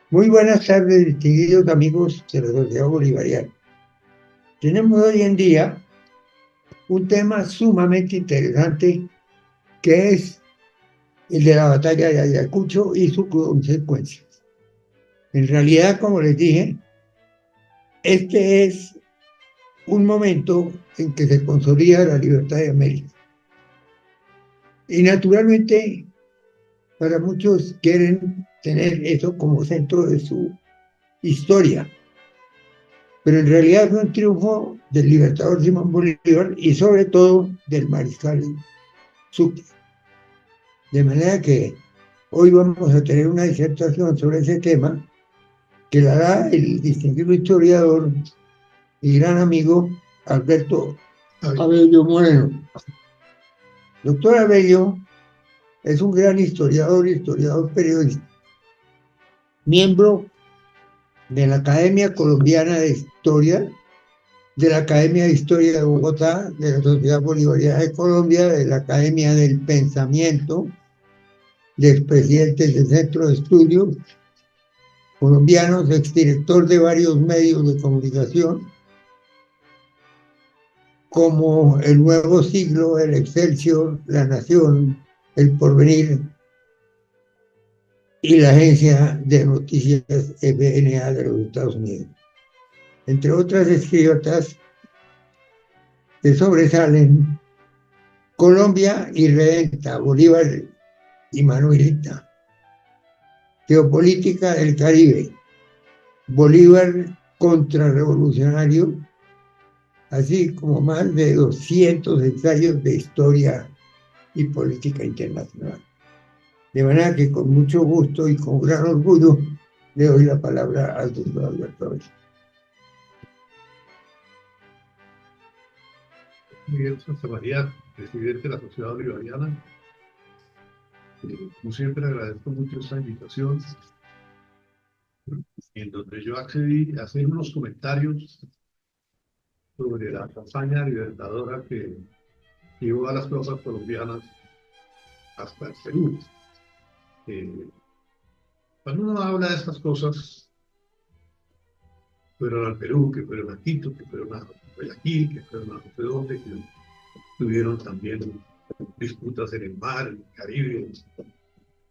Muy buenas tardes, distinguidos amigos de la Sociedad Bolivariana. Tenemos hoy en día un tema sumamente interesante que es el de la batalla de Ayacucho y sus consecuencias. En realidad, como les dije, este es un momento en que se consolida la libertad de América. Y naturalmente, para muchos quieren tener eso como centro de su historia, pero en realidad fue un triunfo del libertador Simón Bolívar y sobre todo del mariscal Sucre. De manera que hoy vamos a tener una disertación sobre ese tema que la da el distinguido historiador y gran amigo Alberto Abello Moreno. Doctor Abello es un gran historiador periodista, miembro de la Academia Colombiana de Historia, de la Academia de Historia de Bogotá, de la Sociedad Bolivariana de Colombia, de la Academia del Pensamiento, de expresidentes del Centro de Estudios colombianos, exdirector de varios medios de comunicación, como El Nuevo Siglo, El Excelsior, La Nación, El Porvenir y la agencia de noticias FNA de los Estados Unidos. Entre otras escritoras que sobresalen Colombia y Redenta, Bolívar y Manuelita, Geopolítica del Caribe, Bolívar contrarrevolucionario, así como más de 200 ensayos de historia y política internacional. De manera que con mucho gusto y con gran orgullo le doy la palabra al doctor Alberto Abello. Miguel Santamaría, presidente de la Sociedad Bolivariana. Como siempre, agradezco mucho esta invitación, en donde yo accedí a hacer unos comentarios sobre la campaña libertadora que llevó a las tropas colombianas hasta el Perú. Eh, Cuando uno habla de estas cosas, fueron al Perú, que fueron a Quito, que fueron a Guayaquil, que fueron a no sé dónde, que tuvieron también disputas en el mar, en el Caribe, en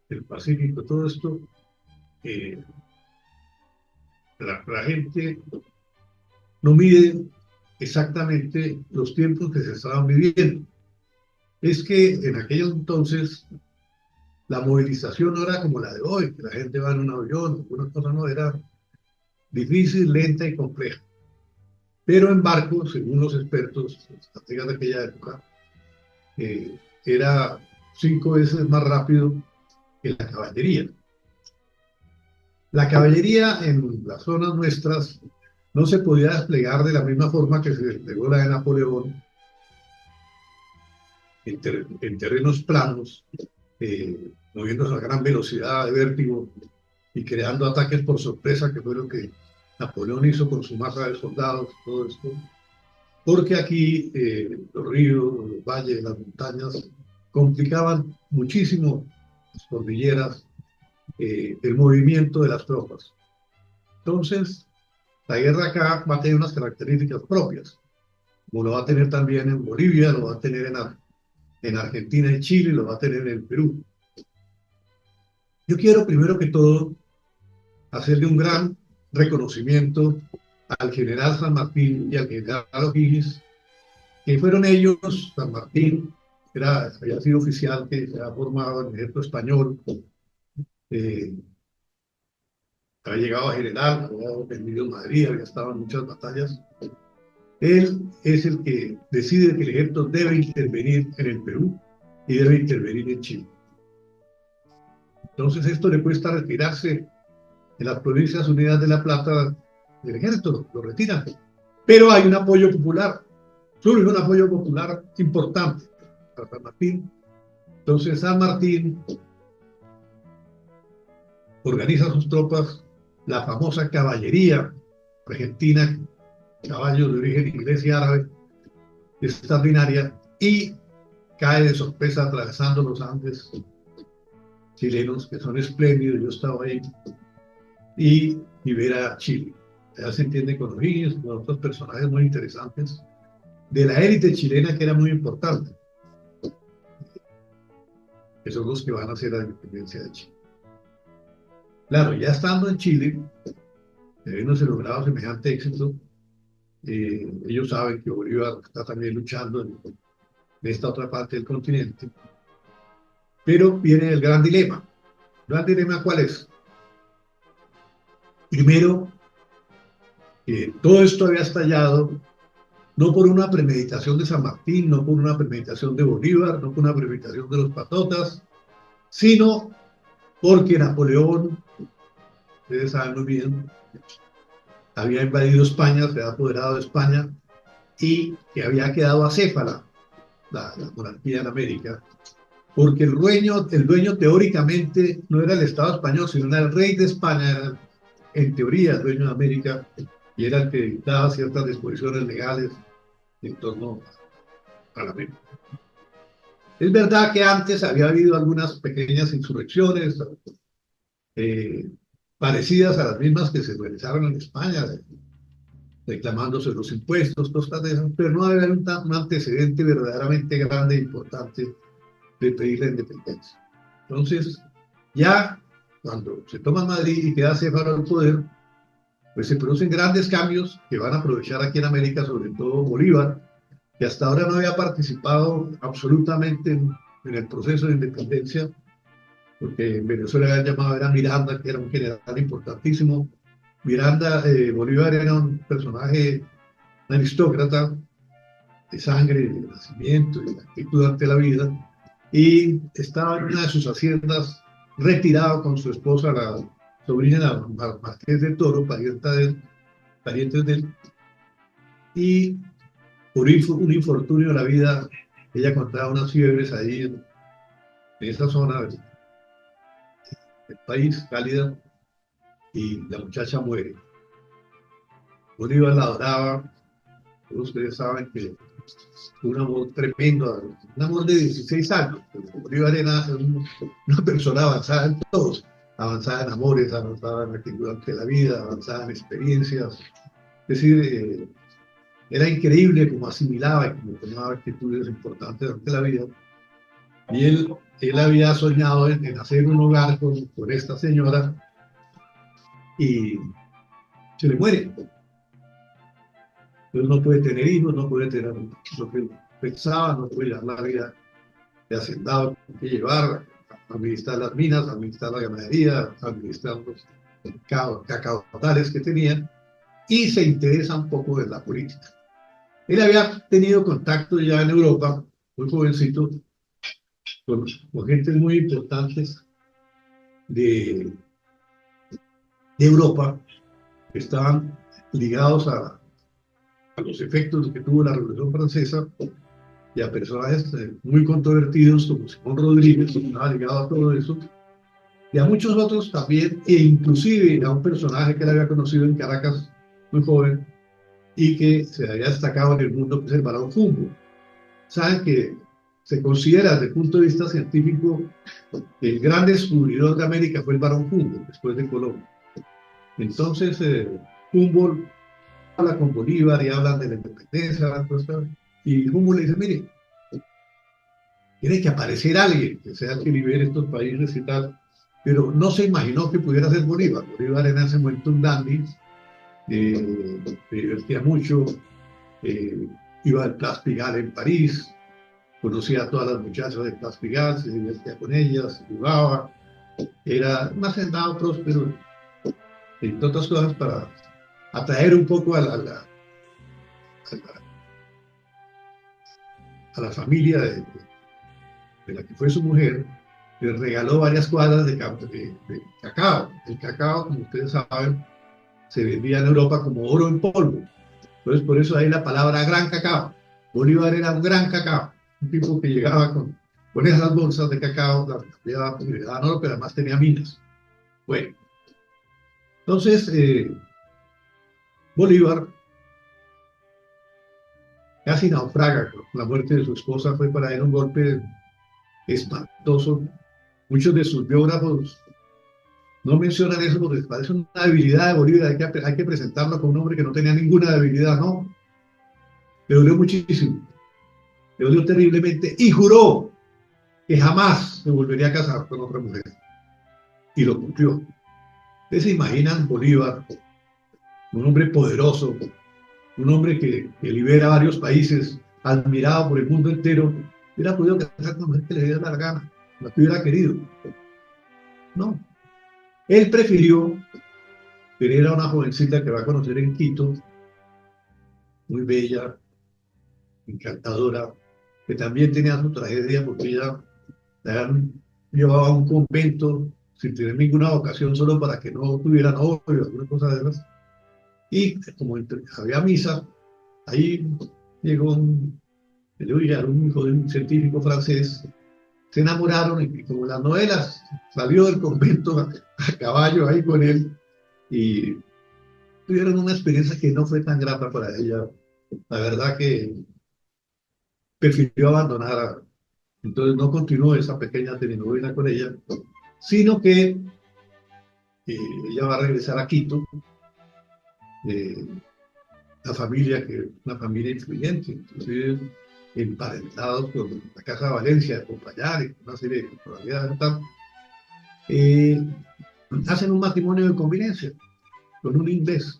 el Pacífico, todo esto, eh, la gente no mide exactamente los tiempos que se estaban viviendo. Es que en aquellos entonces la movilización no era como la de hoy, que la gente va en un avión, alguna cosa no, era difícil, lenta y compleja. Pero en barco, según los expertos, los estrategas de aquella época, era 5 veces más rápido que la caballería. La caballería en las zonas nuestras no se podía desplegar de la misma forma que se desplegó la de Napoleón en terrenos planos, moviéndose a gran velocidad de vértigo y creando ataques por sorpresa, que fue lo que Napoleón hizo con su masa de soldados, todo esto, porque aquí los ríos, los valles, las montañas complicaban muchísimo las cordilleras, el movimiento de las tropas. Entonces, la guerra acá va a tener unas características propias, como lo va a tener también en Bolivia, lo va a tener en Argentina y Chile, lo va a tener en el Perú. Yo quiero primero que todo hacerle un gran reconocimiento al general San Martín y al general O'Higgins, que fueron ellos. San Martín había sido oficial que se había formado en el ejército español, eh, había llegado a general, había defendido en Madrid, había estado en muchas batallas. Él es el que decide que el ejército debe intervenir en el Perú y debe intervenir en Chile. Entonces esto le cuesta retirarse en las Provincias Unidas de La Plata del ejército, lo retiran. Pero hay un apoyo popular, surge un apoyo popular importante para San Martín. Entonces San Martín organiza sus tropas, la famosa caballería argentina, caballos de origen inglés y árabe, extraordinaria, y cae de sorpresa atravesando los Andes chilenos, que son espléndidos. Yo estaba ahí y ver a Chile. Ya se entiende con O'Higgins, con otros personajes muy interesantes de la élite chilena que era muy importante, que son los que van a hacer la independencia de Chile. Claro, ya estando en Chile, habiéndose logrado semejante éxito, ellos saben que Bolívar está también luchando en esta otra parte del continente, pero viene el gran dilema. ¿El gran dilema cuál es? Primero, todo esto había estallado no por una premeditación de San Martín, no por una premeditación de Bolívar, no por una premeditación de los patriotas, sino porque Napoleón, ustedes saben muy bien, había invadido España, se había apoderado de España y que había quedado acéfala la monarquía en América, porque el dueño teóricamente no era el Estado español, sino era el rey de España, era en teoría el dueño de América y era el que dictaba ciertas disposiciones legales en torno a la América. Es verdad que antes había habido algunas pequeñas insurrecciones eh, parecidas a las mismas que se realizaron en España, reclamándose los impuestos, cosas de esas, pero no había un antecedente verdaderamente grande e importante de pedir la independencia. Entonces, ya cuando se toma Madrid y queda Céfaro al poder, pues se producen grandes cambios que van a aprovechar aquí en América, sobre todo Bolívar, que hasta ahora no había participado absolutamente en el proceso de independencia, porque en Venezuela habían llamado era Miranda, que era un general importantísimo. Miranda, Bolívar era un personaje, un aristócrata de sangre, de nacimiento y de actitud ante la vida, y estaba en una de sus haciendas retirado con su esposa, la sobrina la Marqués de Toro, parientes de él, y por un infortunio de la vida, ella contrae unas fiebres ahí en esa zona del país cálida, y la muchacha muere. Bolívar la adoraba, todos ustedes saben que fue un amor tremendo, un amor de 16 años. Bolívar era una persona avanzada en todos, avanzada en amores, avanzada en actitud ante la vida, avanzada en experiencias. Es decir, era increíble cómo asimilaba y cómo tomaba actitudes importantes ante la vida. Y él había soñado en hacer un hogar con esta señora y se le muere. Entonces no puede tener hijos, no puede tener lo que pensaba, no puede llevar la vida de hacendado que llevar, administrar las minas, administrar la ganadería, administrar los cacautales que tenían, y se interesa un poco en la política. Él había tenido contacto ya en Europa, muy jovencito, con gentes muy importantes de Europa, que estaban ligados a los efectos que tuvo la Revolución Francesa y a personajes muy controvertidos como Simón Rodríguez, que estaba ligado a todo eso, y a muchos otros también, e inclusive a un personaje que él había conocido en Caracas muy joven y que se había destacado en el mundo, que es el Barón Humboldt. Saben que se considera desde el punto de vista científico que el gran descubridor de América fue el Barón Humboldt, después de Colón. Entonces, Humboldt habla con Bolívar y hablan de la independencia, y Humboldt le dice, mire, tiene que aparecer alguien que sea el que libere estos países y tal, pero no se imaginó que pudiera ser Bolívar. Bolívar era en ese momento un dandy, se divertía mucho, iba al Place Pigalle en París, conocía a todas las muchachas del Place Pigalle, se divertía con ellas, jugaba, era un hacendado próspero, entre otras cosas para atraer un poco a la familia de la que fue su mujer, le regaló varias cuadras de cacao. El cacao, como ustedes saben, se vendía en Europa como oro en polvo. Entonces, por eso hay la palabra gran cacao. Bolívar era un gran cacao, un tipo que llegaba con esas bolsas de cacao, le daban oro, pero además tenía minas. Bueno, entonces, Bolívar casi naufraga con la muerte de su esposa, fue para él un golpe espantoso. Muchos de sus biógrafos no mencionan eso porque les parece una debilidad de Bolívar, hay que presentarlo como un hombre que no tenía ninguna debilidad, no, le dolió muchísimo, le dolió terriblemente y juró que jamás se volvería a casar con otra mujer, y lo cumplió. Ustedes se imaginan Bolívar, un hombre poderoso, un hombre que libera varios países, admirado por el mundo entero, hubiera podido casar con una mujer que le diera la gana, la que hubiera querido. No, él prefirió tener a una jovencita que va a conocer en Quito, muy bella, encantadora, que también tenía su tragedia porque ella la habían llevado a un convento sin tener ninguna vocación, solo para que no tuviera novio, alguna cosa de esas. Y como había misa, ahí llegó un hijo de un científico francés, se enamoraron y como las novelas, salió del convento a caballo ahí con él y tuvieron una experiencia que no fue tan grata para ella. La verdad que prefirió abandonar, entonces no continuó esa pequeña telenovela con ella, sino que ella va a regresar a Quito, eh, la familia, que una familia influyente, inclusive emparentados con la Casa de Valencia, de Popayán, y una serie de probabilidades, eh, hacen un matrimonio de conveniencia con un inglés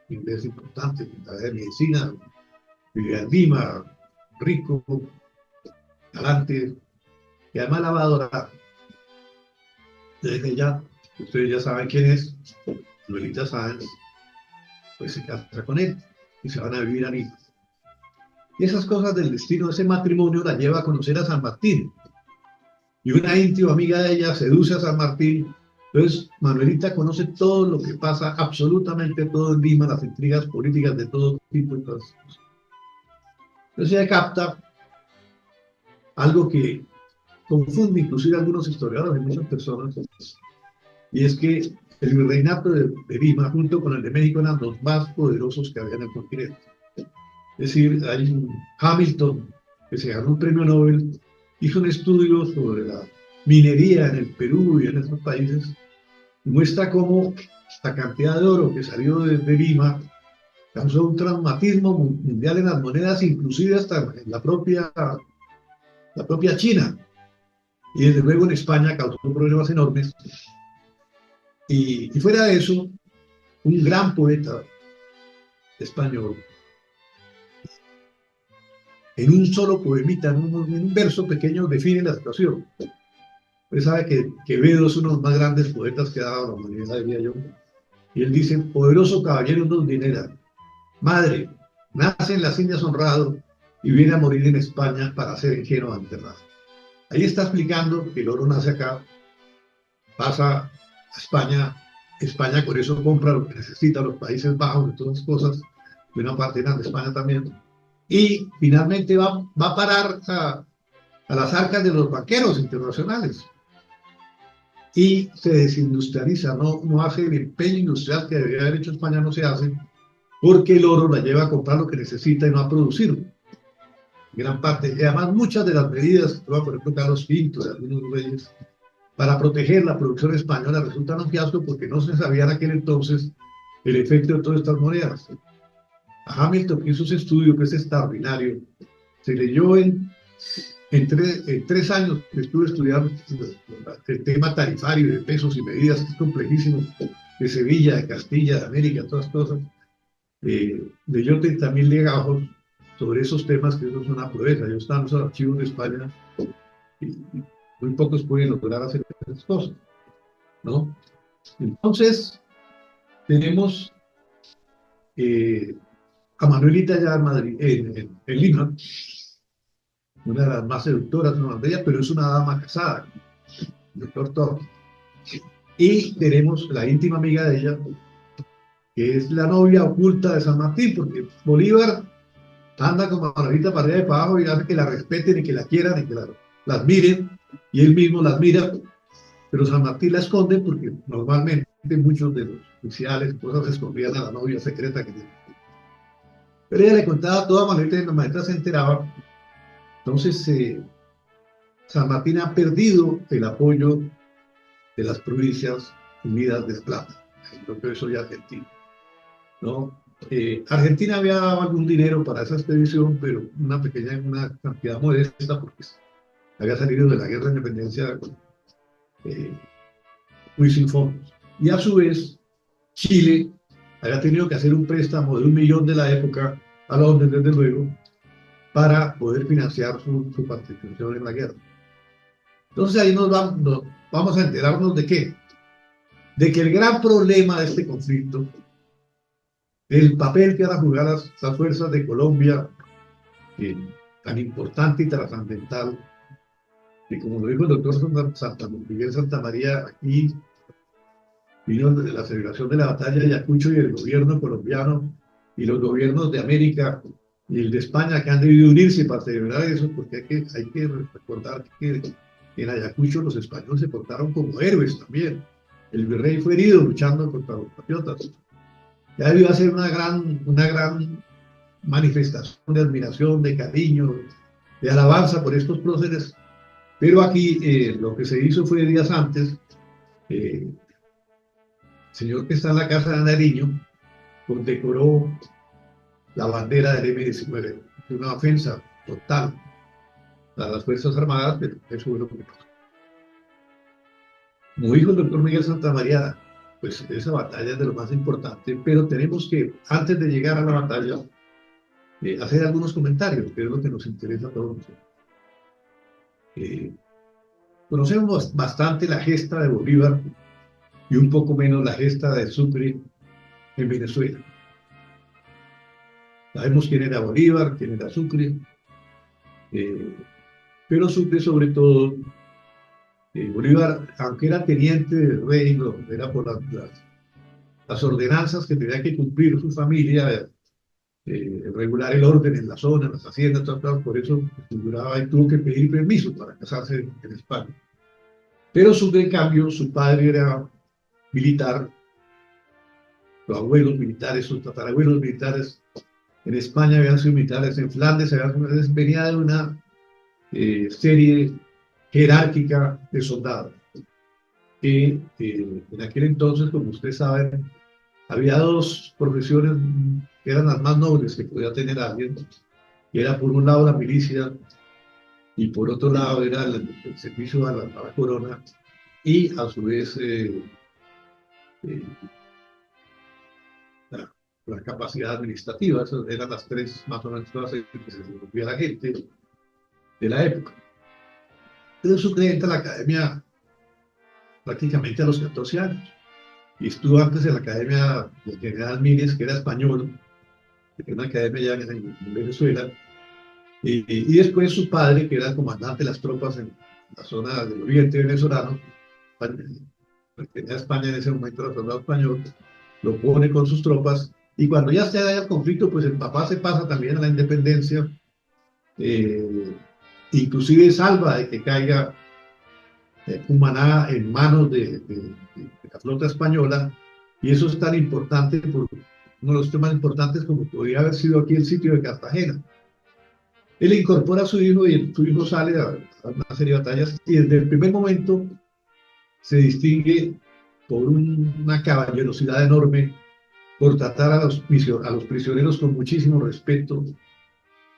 importante, de medicina, vivía en Lima, rico, galante, y además la va a adorar. Desde ya, ustedes ya saben quién es, Lolita Sáenz, pues se casa con él y se van a vivir a Lima. Y esas cosas del destino de ese matrimonio la lleva a conocer a San Martín. Y una íntima amiga de ella seduce a San Martín. Entonces, Manuelita conoce todo lo que pasa, absolutamente todo en Lima, las intrigas políticas de todo tipo y todas esas cosas. Entonces ella capta algo que confunde inclusive a algunos historiadores y muchas personas, y es que el virreinato de Lima, junto con el de México, eran los más poderosos que había en el continente. Es decir, hay un Hamilton, que se ganó un premio Nobel, hizo un estudio sobre la minería en el Perú y en estos países, y muestra cómo la cantidad de oro que salió de Lima causó un traumatismo mundial en las monedas, inclusive hasta en la propia China. Y desde luego en España causó problemas enormes. Y fuera de eso, un gran poeta español, en un solo poemita, en un verso pequeño, define la situación. Usted sabe que Quevedo es uno de los más grandes poetas que ha dado la humanidad, diría yo. Y él dice: poderoso caballero dondinera, madre, nace en las Indias honrado y viene a morir en España para ser en Génova enterrado. Ahí está explicando que el oro nace acá, pasa a España, España por eso compra lo que necesita, los Países Bajos y todas las cosas, de una parte de España también, y finalmente va a parar a las arcas de los banqueros internacionales y se desindustrializa, no hace el empeño industrial que debería haber hecho España, no se hace, porque el oro la lleva a comprar lo que necesita y no a producirlo. Gran parte, y además muchas de las medidas, por ejemplo, Carlos V, de algunos reyes, para proteger la producción española resultan un fiasco porque no se sabía en aquel entonces el efecto de todas estas monedas. A Hamilton hizo ese estudio que es extraordinario. Se leyó en 3 años que estuve estudiando el tema tarifario de pesos y medidas, que es complejísimo, de Sevilla, de Castilla, de América, todas cosas. Leyó 30.000 legajos sobre esos temas, que eso es una proeza. Yo estaba en los archivos de España y muy pocos pueden lograr hacer esas cosas, ¿no? Entonces, tenemos a Manuelita ya en, Madrid, en Lima, una de las más seductoras de ella, pero es una dama casada, doctor Torres. Y tenemos la íntima amiga de ella, que es la novia oculta de San Martín, porque Bolívar anda como Manuelita para arriba y para abajo y hace que la respeten y que la quieran y que la admiren, y él mismo la admira, pero San Martín la esconde porque normalmente muchos de los oficiales cosas escondían a la novia secreta que tiene. Pero ella le contaba toda Manuelita y la maestra se enteraba. Entonces, San Martín ha perdido el apoyo de las Provincias Unidas de La Plata. Creo que eso ya Argentina, ¿no? Argentina había dado algún dinero para esa expedición, pero una cantidad modesta, porque había salido de la guerra de independencia eh, muy sin fondos. Y a su vez, Chile había tenido que hacer un préstamo de 1 millón de la época a Londres, desde luego, para poder financiar su participación en la guerra. Entonces ahí nos vamos a enterarnos de qué, de que el gran problema de este conflicto, el papel que van a jugar las fuerzas de Colombia, tan importante y trascendental, que como lo dijo el doctor Miguel Santamaría, aquí vino de la celebración de la batalla de Ayacucho y el gobierno colombiano y los gobiernos de América y el de España que han debido unirse para celebrar eso, porque hay que recordar que en Ayacucho los españoles se portaron como héroes también. El virrey fue herido luchando contra los patriotas. Ya debió ser una gran manifestación de admiración, de cariño, de alabanza por estos próceres. Pero aquí lo que se hizo fue días antes, el señor que está en la casa de Nariño condecoró la bandera del M-19. Es una ofensa total a las Fuerzas Armadas, pero eso es lo que pasó. Como dijo el doctor Miguel Santamaría, pues esa batalla es de lo más importante, pero tenemos que, antes de llegar a la batalla, hacer algunos comentarios, que es lo que nos interesa a todos nosotros. Conocemos bastante la gesta de Bolívar y un poco menos la gesta de Sucre en Venezuela. Sabemos quién era Bolívar, quién era Sucre, pero Sucre sobre todo, Bolívar, aunque era teniente del rey, era por las ordenanzas que tenía que cumplir su familia, regular el orden en la zona, en las haciendas, por eso figuraba y tuvo que pedir permiso para casarse en España. Pero Sucre, en cambio, su padre era militar, los abuelos militares, sus tatarabuelos militares en España habían sido militares, en Flandes venía de una serie jerárquica de soldados. Que en aquel entonces, como ustedes saben, había dos profesiones que eran las más nobles que podía tener alguien, que era por un lado la milicia y por otro lado era el servicio a la corona y a su vez eh, la capacidad administrativa. Esas eran las tres más o menos cosas que se desenvolvía la gente de la época. Entonces su entra a la academia prácticamente a los 14 años y estuvo antes en la academia del general Mínez, que era español, que era una academia ya en Venezuela, y después su padre, que era el comandante de las tropas en la zona del oriente venezolano, pertenecía a España en ese momento, el soldado español, lo pone con sus tropas, y cuando ya se da el conflicto, pues el papá se pasa también a la independencia, inclusive salva de que caiga Cumaná en manos de la flota española, y eso es tan importante, por uno de los temas importantes como podría haber sido aquí el sitio de Cartagena. Él incorpora a su hijo y su hijo sale a una serie de batallas y desde el primer momento se distingue por una caballerosidad enorme, por tratar a los prisioneros con muchísimo respeto,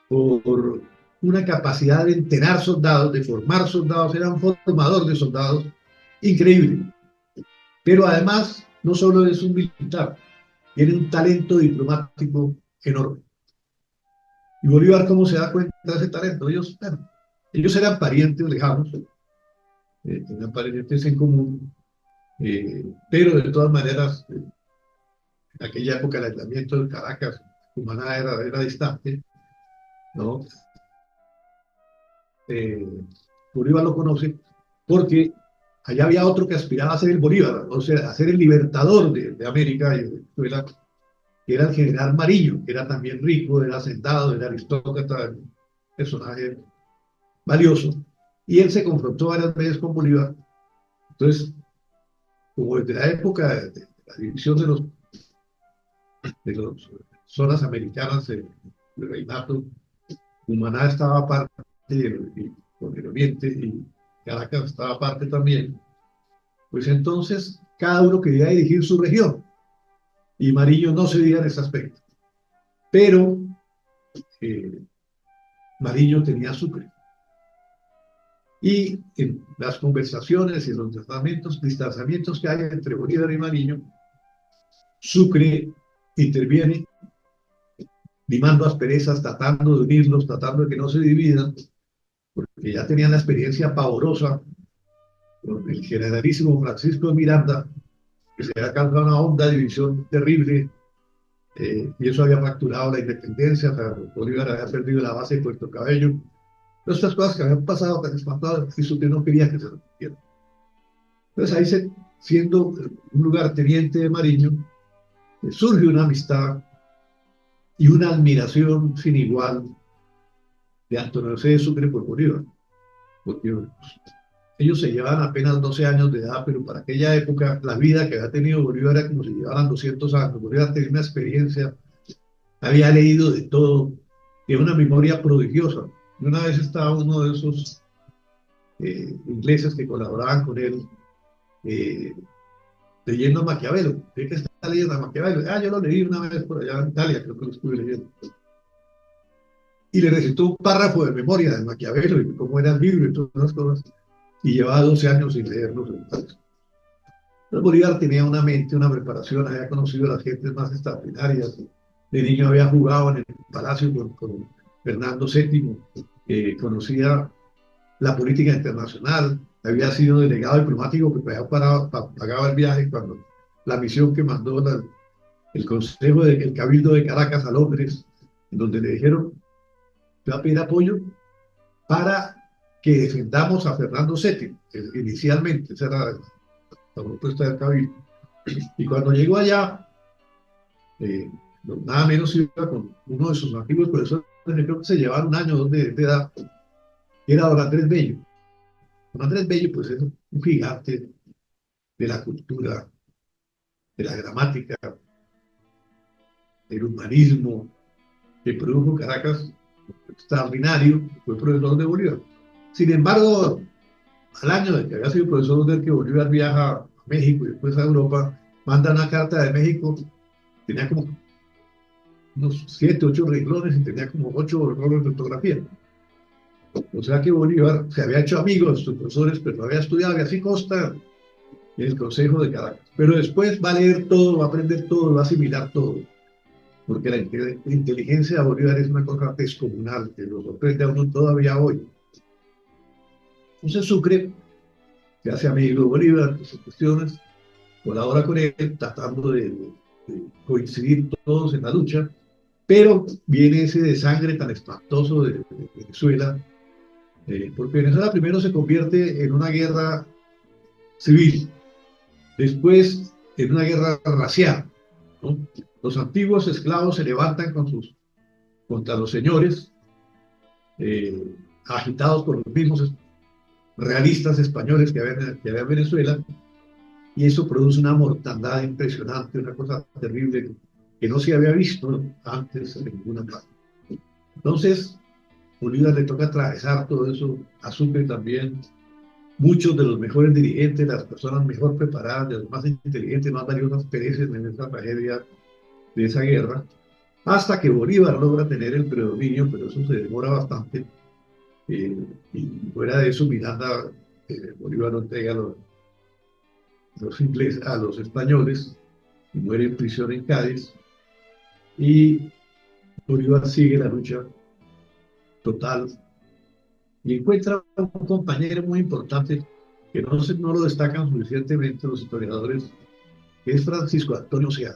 por una capacidad de entrenar soldados, de formar soldados, era un formador de soldados increíble. Pero además, no solo es un militar, tiene un talento diplomático enorme. Y Bolívar, ¿cómo se da cuenta de ese talento? Ellos eran parientes lejanos, tenían parientes en común, pero de todas maneras, en aquella época el aislamiento de Caracas, Cumaná era distante, ¿no? Bolívar lo conoce porque allá había otro que aspiraba a ser el Bolívar, o sea, a ser el libertador de América y de Venezuela, que era el general Mariño, que era también rico, era hacendado, era aristócrata, un personaje valioso. Y él se confrontó varias veces con Bolívar. Entonces, como desde la época de la división de las zonas americanas del reinato, Cumaná estaba aparte con el oriente y Caracas estaba aparte también, pues entonces cada uno quería dirigir su región y Mariño no cedía en ese aspecto. Pero eh, Mariño tenía Sucre. Y en las conversaciones y en los distanciamientos que hay entre Bolívar y Mariño, Sucre interviene limando asperezas, tratando de unirlos, tratando de que no se dividan, porque ya tenían la experiencia pavorosa con el generalísimo Francisco de Miranda, que se había causado una honda división terrible, y eso había fracturado la independencia, o sea, Bolívar había perdido la base de Puerto Cabello. Todas estas cosas que habían pasado, que Sucre no quería que se repitieran. Entonces ahí, siendo un lugarteniente de Mariño, surge una amistad y una admiración sin igual de Antonio José de Sucre por Bolívar, porque ellos se llevaban apenas 12 años de edad, pero para aquella época la vida que había tenido Bolívar era como si llevaran 200 años. Bolívar tenía una experiencia, había leído de todo, tenía una memoria prodigiosa. Y una vez estaba uno de esos ingleses que colaboraban con él, eh, leyendo a Maquiavelo. ¿Qué está leyendo a Maquiavelo? Ah, yo lo leí una vez por allá en Italia, creo que lo estuve leyendo. Y le recitó un párrafo de memoria de Maquiavelo y cómo era el libro y todas las cosas. Y llevaba 12 años sin leerlo. Entonces Bolívar tenía una mente, una preparación, había conocido a las gentes más extraordinarias. De niño había jugado en el palacio con Fernando VII, conocía la política internacional, había sido delegado diplomático que pagaba el viaje cuando la misión que mandó el Consejo el Cabildo de Caracas a Londres, en donde le dijeron que va a pedir apoyo para que defendamos a Fernando VII, inicialmente, esa era la propuesta del Cabildo. Y cuando llegó allá, nada menos iba con uno de sus antiguos profesores, creo que se llevaban un año de edad, que era don Andrés Bello. Don Andrés Bello, pues es un gigante de la cultura, de la gramática, del humanismo, que produjo Caracas extraordinario, fue profesor de Bolívar. Sin embargo, al año de que había sido profesor de que Bolívar viaja a México y después a Europa, manda una carta de México, tenía como unos 7, 8 renglones y tenía como 8 errores de ortografía. O sea que Bolívar se había hecho amigo de sus profesores, pero no había estudiado, y así consta en el Consejo de Caracas. Pero después va a leer todo, va a aprender todo, va a asimilar todo, porque la inteligencia de Bolívar es una cosa descomunal, que lo sorprende a uno todavía hoy. Entonces Sucre se hace amigo de Bolívar, esas cuestiones, colabora con él, tratando de coincidir todos en la lucha, pero viene ese desangre tan espantoso de Venezuela, porque Venezuela primero se convierte en una guerra civil, después en una guerra racial, ¿no? Los antiguos esclavos se levantan contra los señores, eh, agitados por los mismos realistas españoles que había en Venezuela, y eso produce una mortandad impresionante, una cosa terrible que no se había visto antes en ninguna parte. Entonces, Bolívar le toca atravesar todo eso, asume también muchos de los mejores dirigentes, las personas mejor preparadas, de los más inteligentes, más valiosas, perecen en esa tragedia de esa guerra, hasta que Bolívar logra tener el predominio, pero eso se demora bastante. Y fuera de eso, Miranda, Bolívar lo entrega los ingleses, a los españoles, y muere en prisión en Cádiz, y Bolívar sigue la lucha total y encuentra un compañero muy importante que no lo destacan suficientemente los historiadores, que es Francisco Antonio Sea.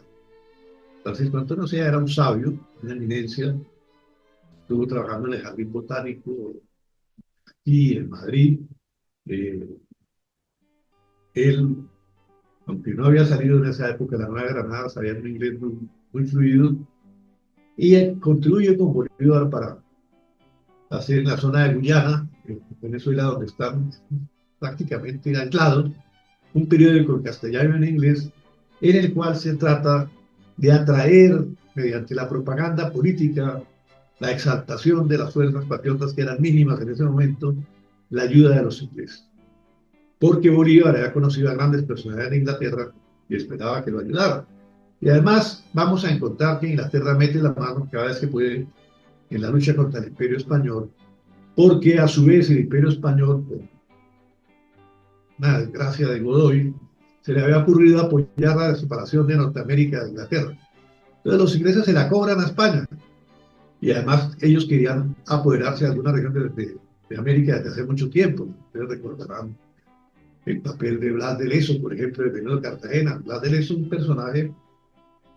Francisco Antonio Sea era un sabio, una eminencia, estuvo trabajando en el Jardín Botánico aquí en Madrid. Eh, Él, aunque no había salido en esa época de la Nueva Granada, sabía un inglés muy fluido, y él contribuye con Bolívar para hacer en la zona de Guyana, en Venezuela, donde están prácticamente aislados, un periódico en castellano y en inglés, en el cual se trata de atraer, mediante la propaganda política, la exaltación de las fuerzas patriotas que eran mínimas en ese momento, la ayuda de los ingleses. porque Bolívar había conocido a grandes personalidades de Inglaterra y esperaba que lo ayudaran. Y además vamos a encontrar que Inglaterra mete la mano cada vez que puede en la lucha contra el Imperio Español, porque a su vez el Imperio Español, por una desgracia de Godoy, se le había ocurrido apoyar la separación de Norteamérica de Inglaterra. Entonces los ingleses se la cobran a España y además ellos querían apoderarse de alguna región de América desde hace mucho tiempo. Ustedes recordarán el papel de Blas de Lezo, por ejemplo, de Benito de Cartagena. Blas de Lezo es un personaje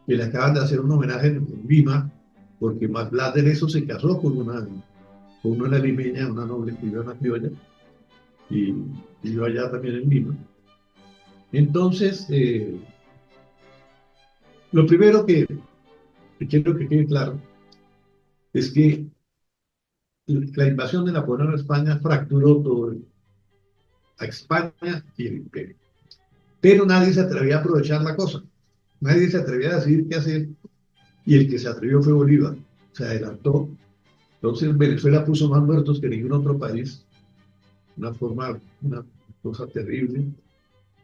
que le acaban de hacer un homenaje en Lima, porque Blas de Lezo se casó con una limeña, una noble una criolla, y vivió allá también en Lima. Entonces, lo primero que quiero que quede claro es que la invasión de Napoleón a España fracturó todo a España y el imperio. Pero nadie se atrevía a aprovechar la cosa. Nadie se atrevía a decidir qué hacer. Y el que se atrevió fue Bolívar. Se adelantó. Entonces Venezuela puso más muertos que ningún otro país. Una cosa terrible.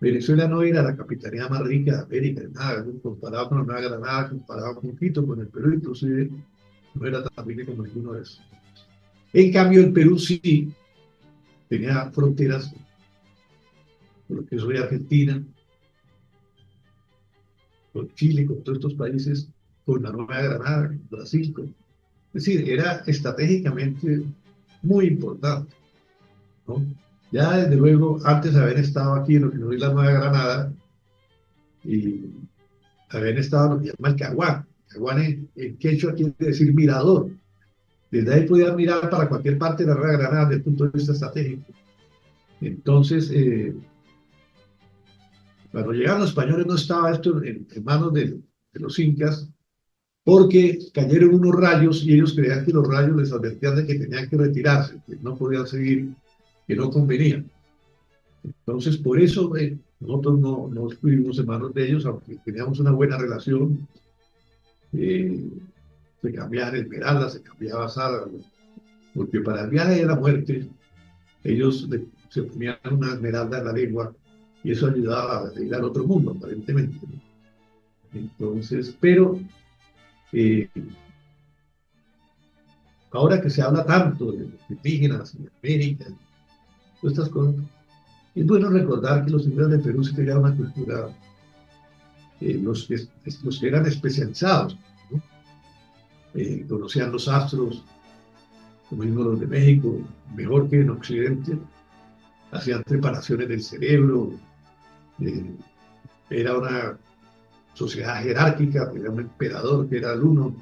Venezuela no era la capitanía más rica de América, nada, comparado con la Nueva Granada, comparado un poquito con el Perú, inclusive no era tan rica como ninguno de esos. En cambio, el Perú sí tenía fronteras con lo que es hoy Argentina, con Chile, con todos estos países, con la Nueva Granada, con Brasil. Es decir, era estratégicamente muy importante, ¿no? Ya desde luego, antes de haber estado aquí en lo que hoy es la Nueva Granada, y habían estado en lo que llama el Caguán. Caguán en quechua quiere decir mirador. Desde ahí podían mirar para cualquier parte de la Nueva Granada desde el punto de vista estratégico. Entonces, cuando llegaron los españoles no estaba esto en manos de los incas, porque cayeron unos rayos y ellos creían que los rayos les advertían de que tenían que retirarse, que no podían seguir, que no convenía. Entonces, por eso nosotros no estuvimos en manos de ellos, aunque teníamos una buena relación. Se cambiaba esmeralda, se cambiaba Sara, porque para el viaje de la muerte ellos se ponían una esmeralda en la lengua y eso ayudaba a ir al otro mundo, aparentemente. Entonces, pero eh, ahora que se habla tanto de los indígenas en América, todas estas cosas, es bueno recordar que los indígenas de Perú sí tenían una cultura, los que eran especializados, ¿no? Conocían los astros, como mismo los de México, mejor que en Occidente, hacían preparaciones del cerebro, eh, era una sociedad jerárquica, tenía un emperador que era el uno,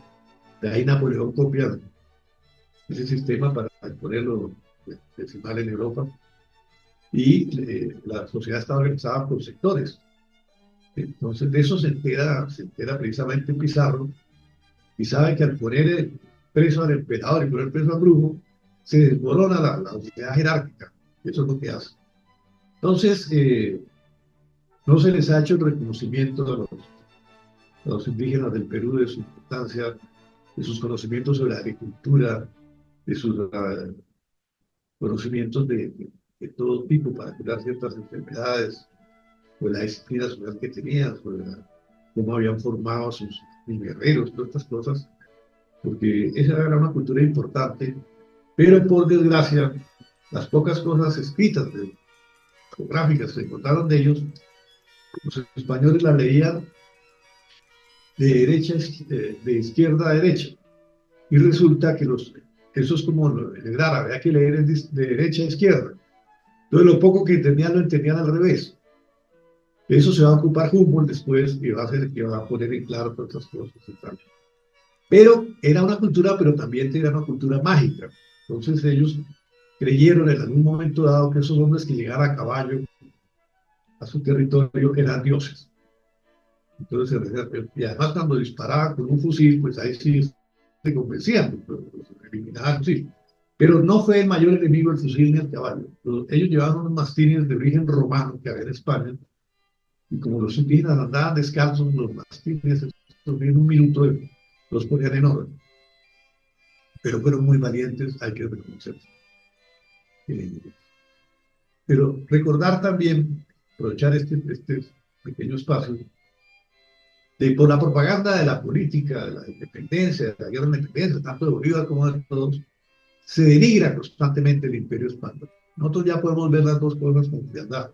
de ahí Napoleón copia ese sistema para ponerlo decimal en Europa, y la sociedad estaba organizada por sectores. Entonces de eso se entera precisamente Pizarro, y sabe que al poner preso al emperador y poner preso al brujo, se desmorona la sociedad jerárquica. Eso es lo que hace. Entonces, no se les ha hecho el reconocimiento a los indígenas del Perú de su importancia, de sus conocimientos sobre la agricultura, de sus conocimientos de todo tipo para curar ciertas enfermedades, o la disciplina social que tenían, sobre cómo habían formado a sus guerreros, todas estas cosas, porque esa era una cultura importante, pero por desgracia, las pocas cosas escritas, geográficas que se encontraron de ellos, los españoles las leían de izquierda a derecha. Y resulta que eso es como heredar, había que leer de derecha a izquierda. Entonces lo poco que entendían lo entendían al revés. Eso se va a ocupar Humboldt después y va a ser que va a poner en claro todas estas cosas y tal. Pero era una cultura, pero también era una cultura mágica. Entonces ellos creyeron en algún momento dado que esos hombres que llegaran a caballo a su territorio eran dioses. Entonces, y además cuando disparaban con un fusil, pues ahí sí se convencían, los eliminaban, sí. Pero no fue el mayor enemigo el fusil ni el caballo. Ellos llevaban unos mastines de origen romano que había en España, y como los indígenas andaban descalzos, los mastines, en un minuto los ponían en orden. Pero fueron muy valientes, hay que reconocerlo. Pero recordar también, aprovechar este pequeño espacio, de por la propaganda de la política, de la independencia, de la guerra de la independencia, tanto de Bolívar como de todos, se denigra constantemente el Imperio Español. Nosotros ya podemos ver las dos cosas con frialdad.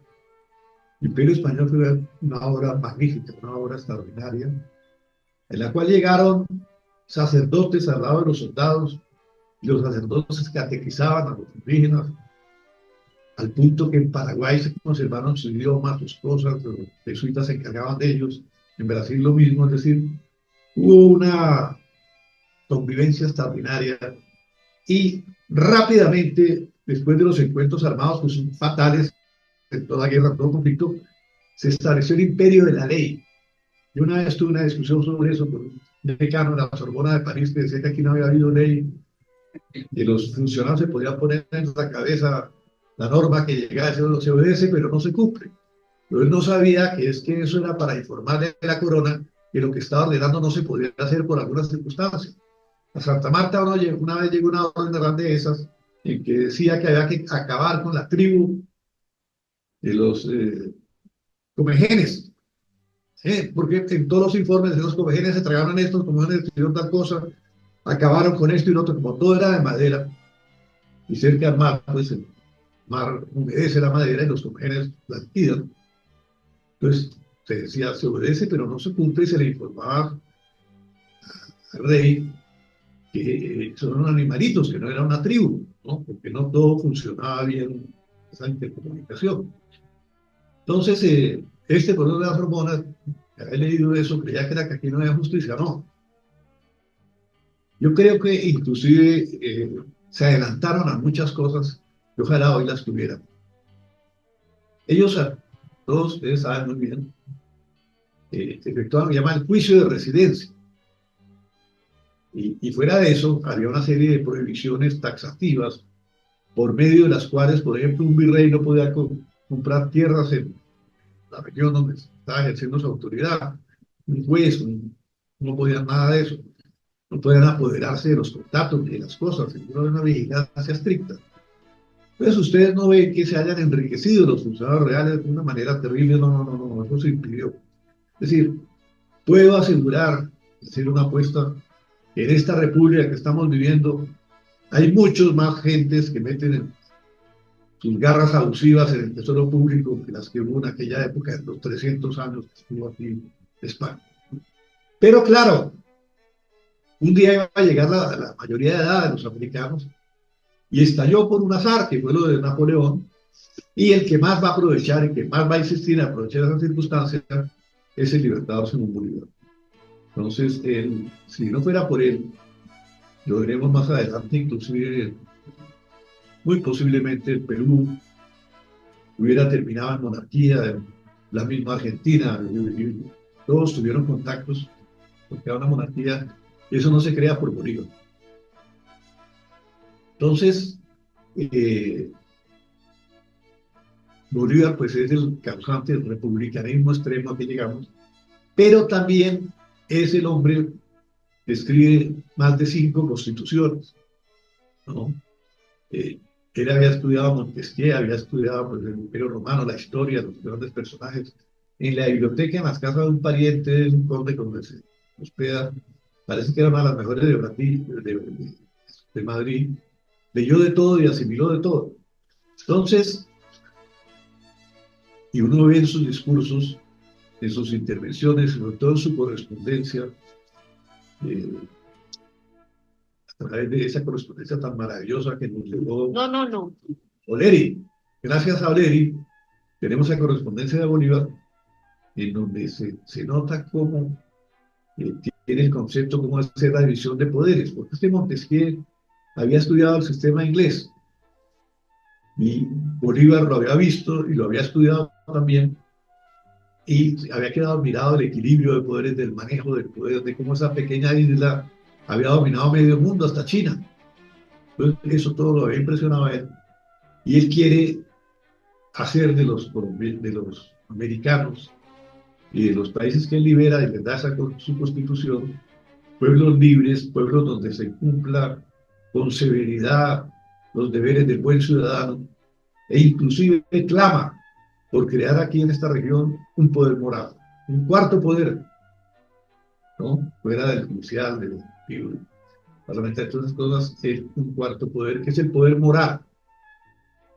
El Imperio Español fue una obra magnífica, una obra extraordinaria, en la cual llegaron sacerdotes al lado de los soldados, y los sacerdotes catequizaban a los indígenas, al punto que en Paraguay se conservaron su idioma, sus cosas, los jesuitas se encargaban de ellos, en Brasil lo mismo, es decir, hubo una convivencia extraordinaria y rápidamente, después de los encuentros armados, que son fatales en toda guerra, en todo conflicto, se estableció el imperio de la ley. Yo una vez tuve una discusión sobre eso con un decano de la Sorbona de París que decía que aquí no había habido ley, que los funcionarios se podían poner en la cabeza la norma que llegaba a decir se obedece, pero no se cumple. Pero él no sabía que es que eso era para informarle a la corona que lo que estaba ordenando no se podía hacer por algunas circunstancias. A Santa Marta una vez llegó una orden de esas en que decía que había que acabar con la tribu de los comejenes, porque en todos los informes de los comejenes se tragaron estos, comejenes hicieron tal cosa, acabaron con esto y lo otro, como todo era de madera, y cerca del mar, pues el mar humedece la madera y los comejenes la tiran. Entonces se decía, se obedece, pero no se cumple y se le informaba al rey que son unos animalitos, que no era una tribu, ¿no? Porque no todo funcionaba bien esa intercomunicación. Entonces, por una de las hormonas, he leído eso, creía que era que aquí no había justicia, no. Yo creo que inclusive se adelantaron a muchas cosas que ojalá hoy las tuvieran. Ellos, todos ustedes saben muy bien, efectuaron lo que llaman el juicio de residencia. Y fuera de eso, había una serie de prohibiciones taxativas por medio de las cuales, por ejemplo, un virrey no podía comprar tierras en la región donde estaba ejerciendo su autoridad, un juez, no podían nada de eso, no podían apoderarse de los contactos ni de las cosas, sino de una vigilancia estricta. Entonces ustedes no ven que se hayan enriquecido los funcionarios reales de una manera terrible, no, eso se impidió. Es decir, puedo asegurar, hacer una apuesta, que en esta república que estamos viviendo hay muchos más gentes que meten en sus garras abusivas en el tesoro público que las que hubo en aquella época, en los 300 años que estuvo aquí España. Pero claro, un día iba a llegar la mayoría de edad de los americanos y estalló por un azar, que fue lo de Napoleón, y el que más va a aprovechar, el que más va a insistir en aprovechar esa circunstancia, es el Libertador Simón Bolívar. Entonces, si no fuera por él, lo veremos más adelante, inclusive muy posiblemente el Perú hubiera terminado en monarquía, la misma Argentina, y todos tuvieron contactos porque era una monarquía, y eso no se crea por Bolívar. Entonces, Bolívar pues es el causante del republicanismo extremo que llegamos, pero también es el hombre que escribe más de 5 constituciones, ¿no? Él había estudiado Montesquieu, había estudiado pues, el Imperio Romano, la historia, los grandes personajes. En la biblioteca, en las casas de un pariente de un conde donde se hospeda, parece que era una de las mejores de Madrid, leyó de todo y asimiló de todo. Entonces, y uno ve en sus discursos, en sus intervenciones, sobre todo en su correspondencia, eh, a través de esa correspondencia tan maravillosa que nos llegó Oleri. Gracias a Oleri, tenemos la correspondencia de Bolívar, en donde se nota cómo tiene el concepto, cómo hacer la división de poderes, porque este Montesquieu había estudiado el sistema inglés, y Bolívar lo había visto y lo había estudiado también, y había quedado admirado del equilibrio de poderes, del manejo del poder, de cómo esa pequeña isla había dominado medio mundo, hasta China. Entonces, eso todo lo había impresionado a él. Y él quiere hacer de los americanos y de los países que él libera y les da su constitución, pueblos libres, pueblos donde se cumpla con severidad los deberes del buen ciudadano, e inclusive clama por crear aquí en esta región un poder moral, un cuarto poder, ¿no? Fuera del judicial, del ejecutivo, parlamentario, todas esas cosas, es un cuarto poder, que es el poder moral,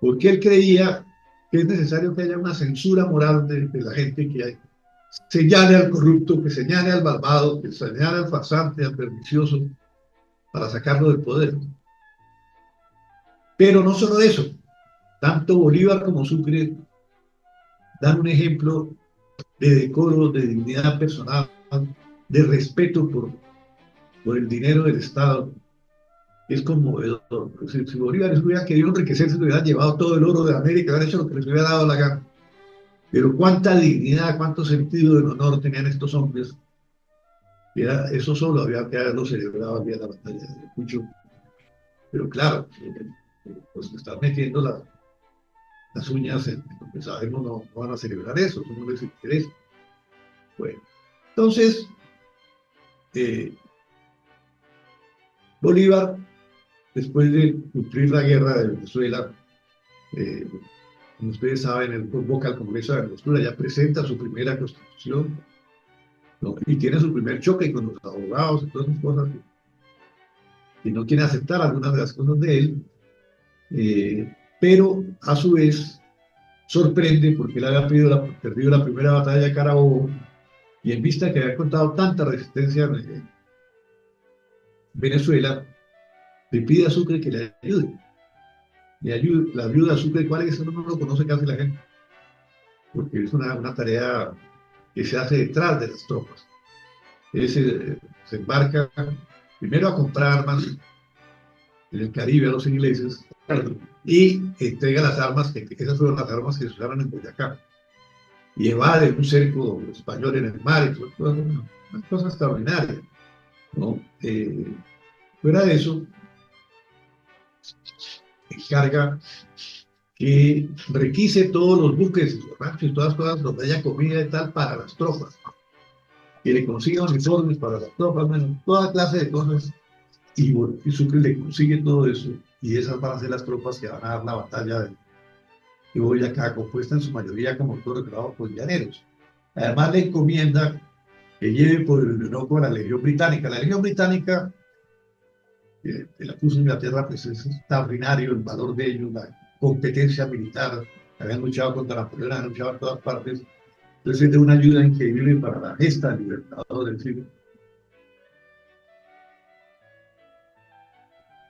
porque él creía que es necesario que haya una censura moral de la gente, que señale al corrupto, que señale al malvado, que señale al farsante, al pernicioso, para sacarlo del poder. Pero no solo eso, tanto Bolívar como Sucre dan un ejemplo de decoro, de dignidad personal, de respeto por el dinero del Estado. Es conmovedor. Si Bolívar hubiera querido enriquecerse, le hubieran llevado todo el oro de América, hubieran hecho lo que les hubiera dado la gana. Pero cuánta dignidad, cuánto sentido del honor tenían estos hombres. Eso solo había que haberlo celebrado el día de la batalla de Ayacucho. Pero claro, pues están metiendo las uñas en lo que sabemos no van a celebrar eso no les interesa. Bueno, entonces, eh, Bolívar, después de cumplir la guerra de Venezuela, eh, como ustedes saben, él convoca al Congreso de Venezuela, ya presenta su primera constitución, ¿no? Y tiene su primer choque con los abogados y todas esas cosas, y no quiere aceptar algunas de las cosas de él, pero a su vez sorprende porque él había perdido la primera batalla de Carabobo, y en vista de que había contado tanta resistencia en Venezuela, le pide a Sucre que le ayude. La ayuda a Sucre, ¿cuál es? Eso no lo conoce casi la gente, porque es una tarea que se hace detrás de las tropas. Él se embarca primero a comprar armas en el Caribe a los ingleses y entrega las armas, que esas fueron las armas que se usaron en Boyacá. Y evade un cerco español en el mar, y una cosa extraordinaria, ¿no? Fuera de eso, encarga que requise todos los buques, los ranchos y todas las cosas donde haya comida y tal para las tropas, que le consiga uniformes para las tropas, bueno, toda clase de cosas, y Sucre le consigue todo eso, y esas van a ser las tropas que van a dar la batalla de Boyacá, compuesta en su mayoría, como todo recordado, por llaneros. Además le encomienda que lleve por el Orinoco a la Legión Británica. La Legión Británica, que la puso Inglaterra, pues es extraordinario el valor de ellos, la competencia militar, habían luchado contra Napoleón, habían luchado en todas partes, entonces es de una ayuda increíble para la gesta del libertador del siglo.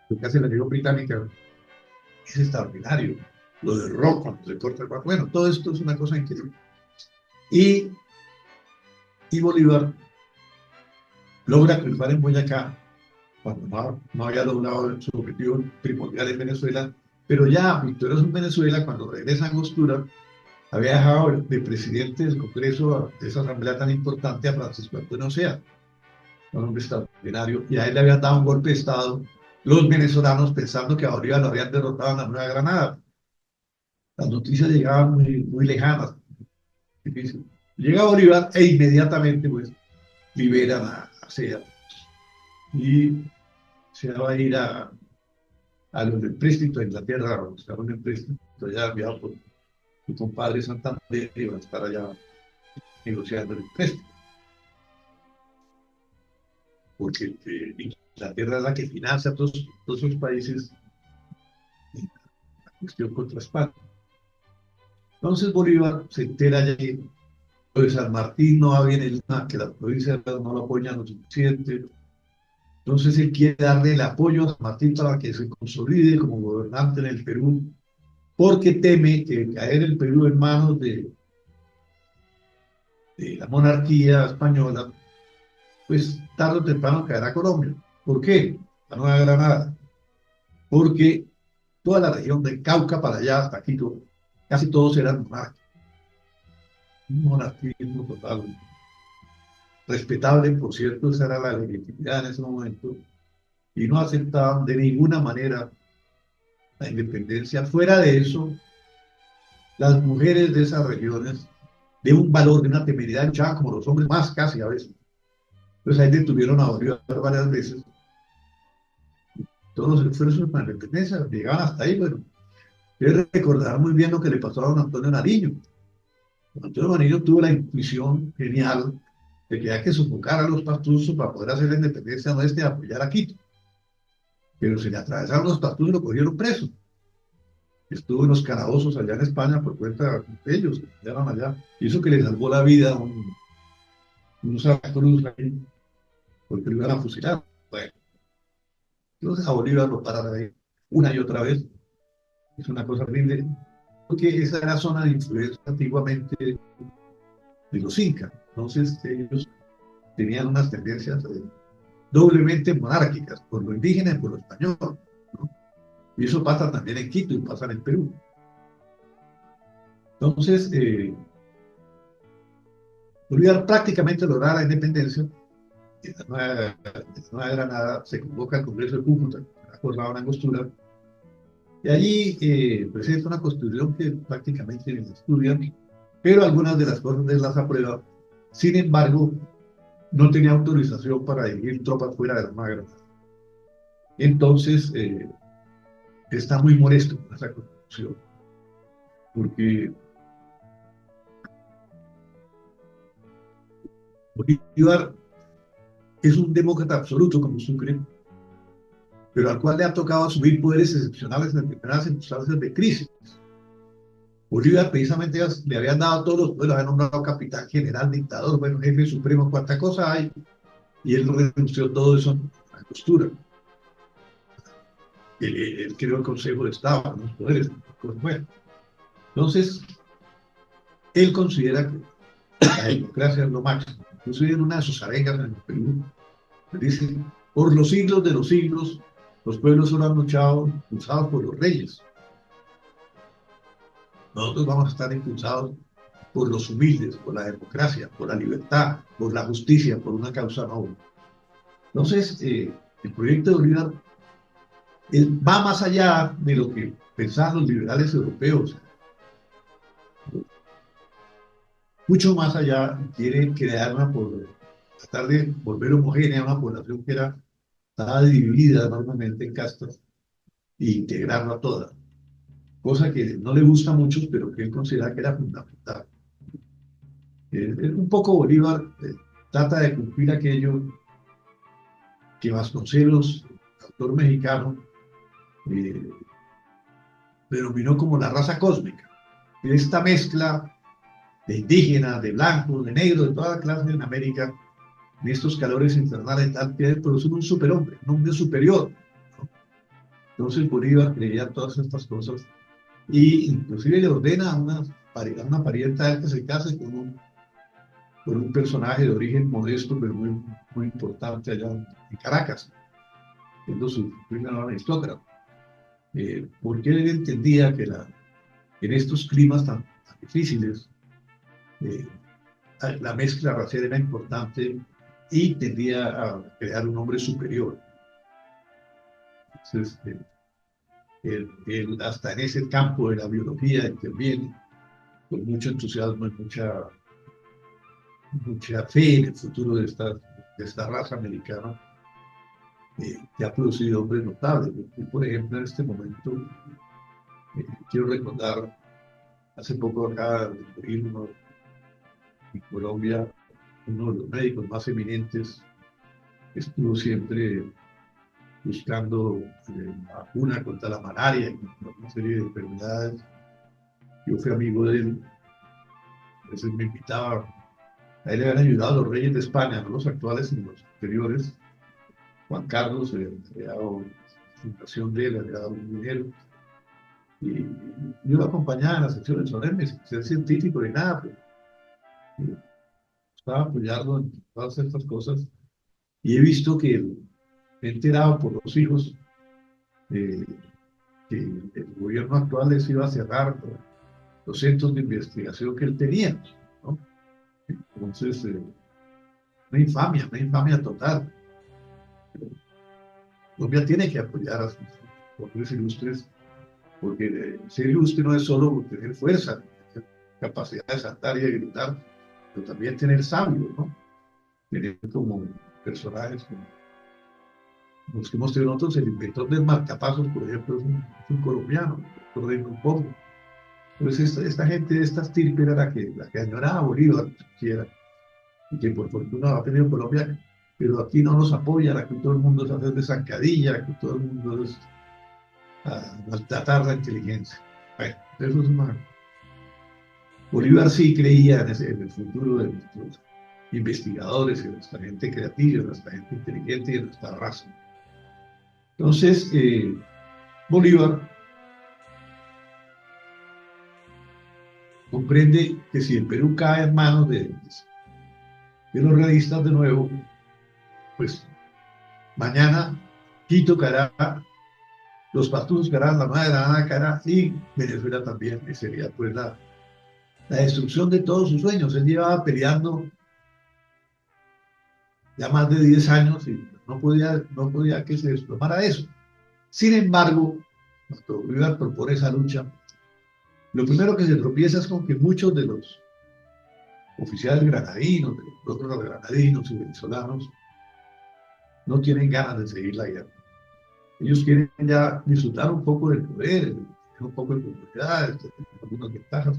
Lo que hace la Legión Británica es extraordinario, lo de Rock cuando se corta el cuarto, bueno, todo esto es una cosa increíble. Y Bolívar logra triunfar en Boyacá cuando no había logrado su objetivo primordial en Venezuela, pero ya victorioso en Venezuela, cuando regresa a Angostura, había dejado de presidente del Congreso de esa asamblea tan importante a Francisco Antonio Sea, un hombre extraordinario, y a él le habían dado un golpe de Estado los venezolanos pensando que a Bolívar lo habían derrotado en la Nueva Granada. Las noticias llegaban muy lejanas, difícil. Llega Bolívar e inmediatamente pues liberan a Sea y se va a ir a los del Préstito a Inglaterra, a buscar un empréstito ya enviado por su compadre Santander, y va a estar allá negociando el préstamo, porque Inglaterra es la que financia a todos esos países en la cuestión contra España. Entonces Bolívar se entera ya que lo de San Martín no va bien en nada, que la provincia no lo apoya lo suficiente. Entonces él quiere darle el apoyo a San Martín para que se consolide como gobernante en el Perú, porque teme que caer el Perú en manos de la monarquía española, pues tarde o temprano caerá Colombia. ¿Por qué? La Nueva Granada. Porque toda la región del Cauca para allá, hasta Quito, casi todos eran monarcas. Un monarquismo total. Respetable, por cierto, esa era la legitimidad en ese momento. Y no aceptaban de ninguna manera la independencia. Fuera de eso, las mujeres de esas regiones, de un valor, de una temeridad, luchaban como los hombres más casi a veces. Entonces ahí detuvieron a Bolívar varias veces. Todos los esfuerzos para la independencia llegaban hasta ahí, bueno. Ustedes recordarán muy bien lo que le pasó a don Antonio Nariño. Don Antonio Nariño tuvo la intuición genial de que hay que sofocar a los pastusos para poder hacer la independencia nuestra y apoyar a Quito. Pero se le atravesaron los pastusos y lo cogieron preso. Estuvo en los calabozos allá en España por cuenta de ellos, que quedaron allá. Hizo que le salvó la vida a un Santa Cruz ahí, porque lo iban a fusilar. Bueno, entonces a Bolívar lo paran ahí una y otra vez. Es una cosa horrible, porque esa era zona de influencia antiguamente de los incas. Entonces ellos tenían unas tendencias doblemente monárquicas, por lo indígena y por lo español, ¿no? Y eso pasa también en Quito y pasa en el Perú. Entonces, Bolívar prácticamente logrará la independencia. En la Nueva Granada se convoca al Congreso de Cúcuta, acordado una Angostura, y allí presenta una constitución que prácticamente ni se estudia, pero algunas de las cosas de las aprueba. Sin embargo, no tenía autorización para dirigir tropas fuera de la Nueva Granada. Entonces, está muy molesto con esa constitución, porque Bolívar es un demócrata absoluto como Sucre, pero al cual le ha tocado asumir poderes excepcionales en determinadas circunstancias de crisis. Bolívar precisamente le habían dado todos los poderes, habían nombrado capitán general, dictador, bueno, jefe supremo, cuánta cosa hay, y él renunció todo eso a la costura. Él creó el Consejo de Estado, los poderes, bueno. Entonces, él considera que la democracia es lo máximo. Inclusive en una de sus arengas en el Perú, dice, por los siglos de los siglos, los pueblos solo han luchado impulsados por los reyes. Nosotros vamos a estar impulsados por los humildes, por la democracia, por la libertad, por la justicia, por una causa noble. Entonces, el proyecto de Bolívar va más allá de lo que pensaban los liberales europeos, mucho más allá. Quiere crear tratar de volver homogénea una población que estaba dividida enormemente en castas e integrarla toda, cosa que no le gusta a muchos, pero que él considera que era fundamental. Un poco Bolívar trata de cumplir aquello que Vasconcelos, autor mexicano, eh, denominó como la raza cósmica. Esta mezcla de indígenas, de blancos, de negros, de toda clase en América, en estos calores infernales, tal que producir un superhombre, un hombre superior, ¿no? Entonces Bolívar creía todas estas cosas y inclusive le ordena a una parienta de él que se case con un personaje de origen modesto, pero muy, muy importante allá en Caracas, siendo su primera aristócrata. Porque él entendía que en estos climas tan difíciles, eh, la mezcla racial era importante y tendía a crear un hombre superior. Entonces, él hasta en ese campo de la biología interviene con mucho entusiasmo y mucha fe en el futuro de esta raza americana, que ha producido hombres notables. Y, por ejemplo, en este momento, quiero recordar, hace poco acá en Colombia, uno de los médicos más eminentes estuvo siempre buscando vacuna contra la malaria y una serie de enfermedades. Yo fui amigo de él, a veces me invitaba. A él le habían ayudado los reyes de España, no los actuales sino los anteriores. Juan Carlos le había dado fundación de él, le había dado un dinero. Y yo lo acompañaba en las secciones solemnes, sin ser científico ni nada, pero estaba apoyando en todas estas cosas. Y he visto que me he enterado por los hijos eh, que el gobierno actual les iba a cerrar los centros de investigación que él tenía, ¿no? Entonces, una infamia total. Colombia tiene que apoyar a sus hombres ilustres, porque ser ilustre no es solo tener fuerza, tener capacidad de saltar y de gritar, pero también tener sabios, ¿no? Tener como personajes como los que hemos tenido nosotros, el inventor del marcapasos, por ejemplo, es un colombiano, doctor Raymond Pombo. Entonces, esta gente, esta estirpe era la que añoraba a Bolívar, siquiera, y que por fortuna ha tenido Colombia, pero aquí no nos apoyan, aquí todo el mundo es hacer de zancadilla, aquí todo el mundo es a maltratar la inteligencia. Bueno, eso es una... Bolívar sí creía en el futuro de nuestros investigadores, en nuestra gente creativa, en nuestra gente inteligente y en nuestra raza. Entonces, Bolívar comprende que si el Perú cae en manos de los realistas de nuevo, pues mañana Quito caerá, los Pastusos caerán, la Nueva Granada caerá y Venezuela también, que sería pues la destrucción de todos sus sueños. Él llevaba peleando ya más de 10 años y no podía que se desplomara eso. Sin embargo, cuando Bolívar propone esa lucha, lo primero que se tropieza es con que muchos de los oficiales granadinos, de los otros granadinos y venezolanos, no tienen ganas de seguir la guerra. Ellos quieren ya disfrutar un poco del poder, un poco de comodidades, algunas ventajas.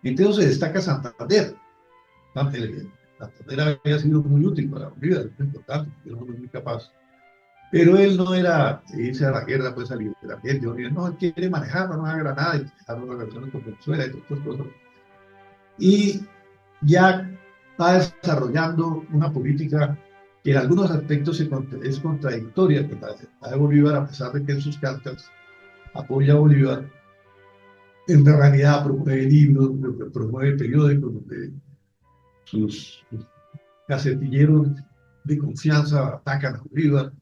Entonces se destaca Santander. Santander había sido muy útil para Bolívar, muy importante, era un hombre muy capaz. Pero él no era irse a la guerra, pues a liberar gente. No, él quiere manejar la Nueva Granada y dejar las relaciones con Venezuela y todas estas cosas. Y ya va desarrollando una política que en algunos aspectos es contradictoria con la de Bolívar, a pesar de que en sus cartas apoya a Bolívar. En realidad promueve libros, promueve periódicos donde sus casetilleros de confianza atacan a Bolívar,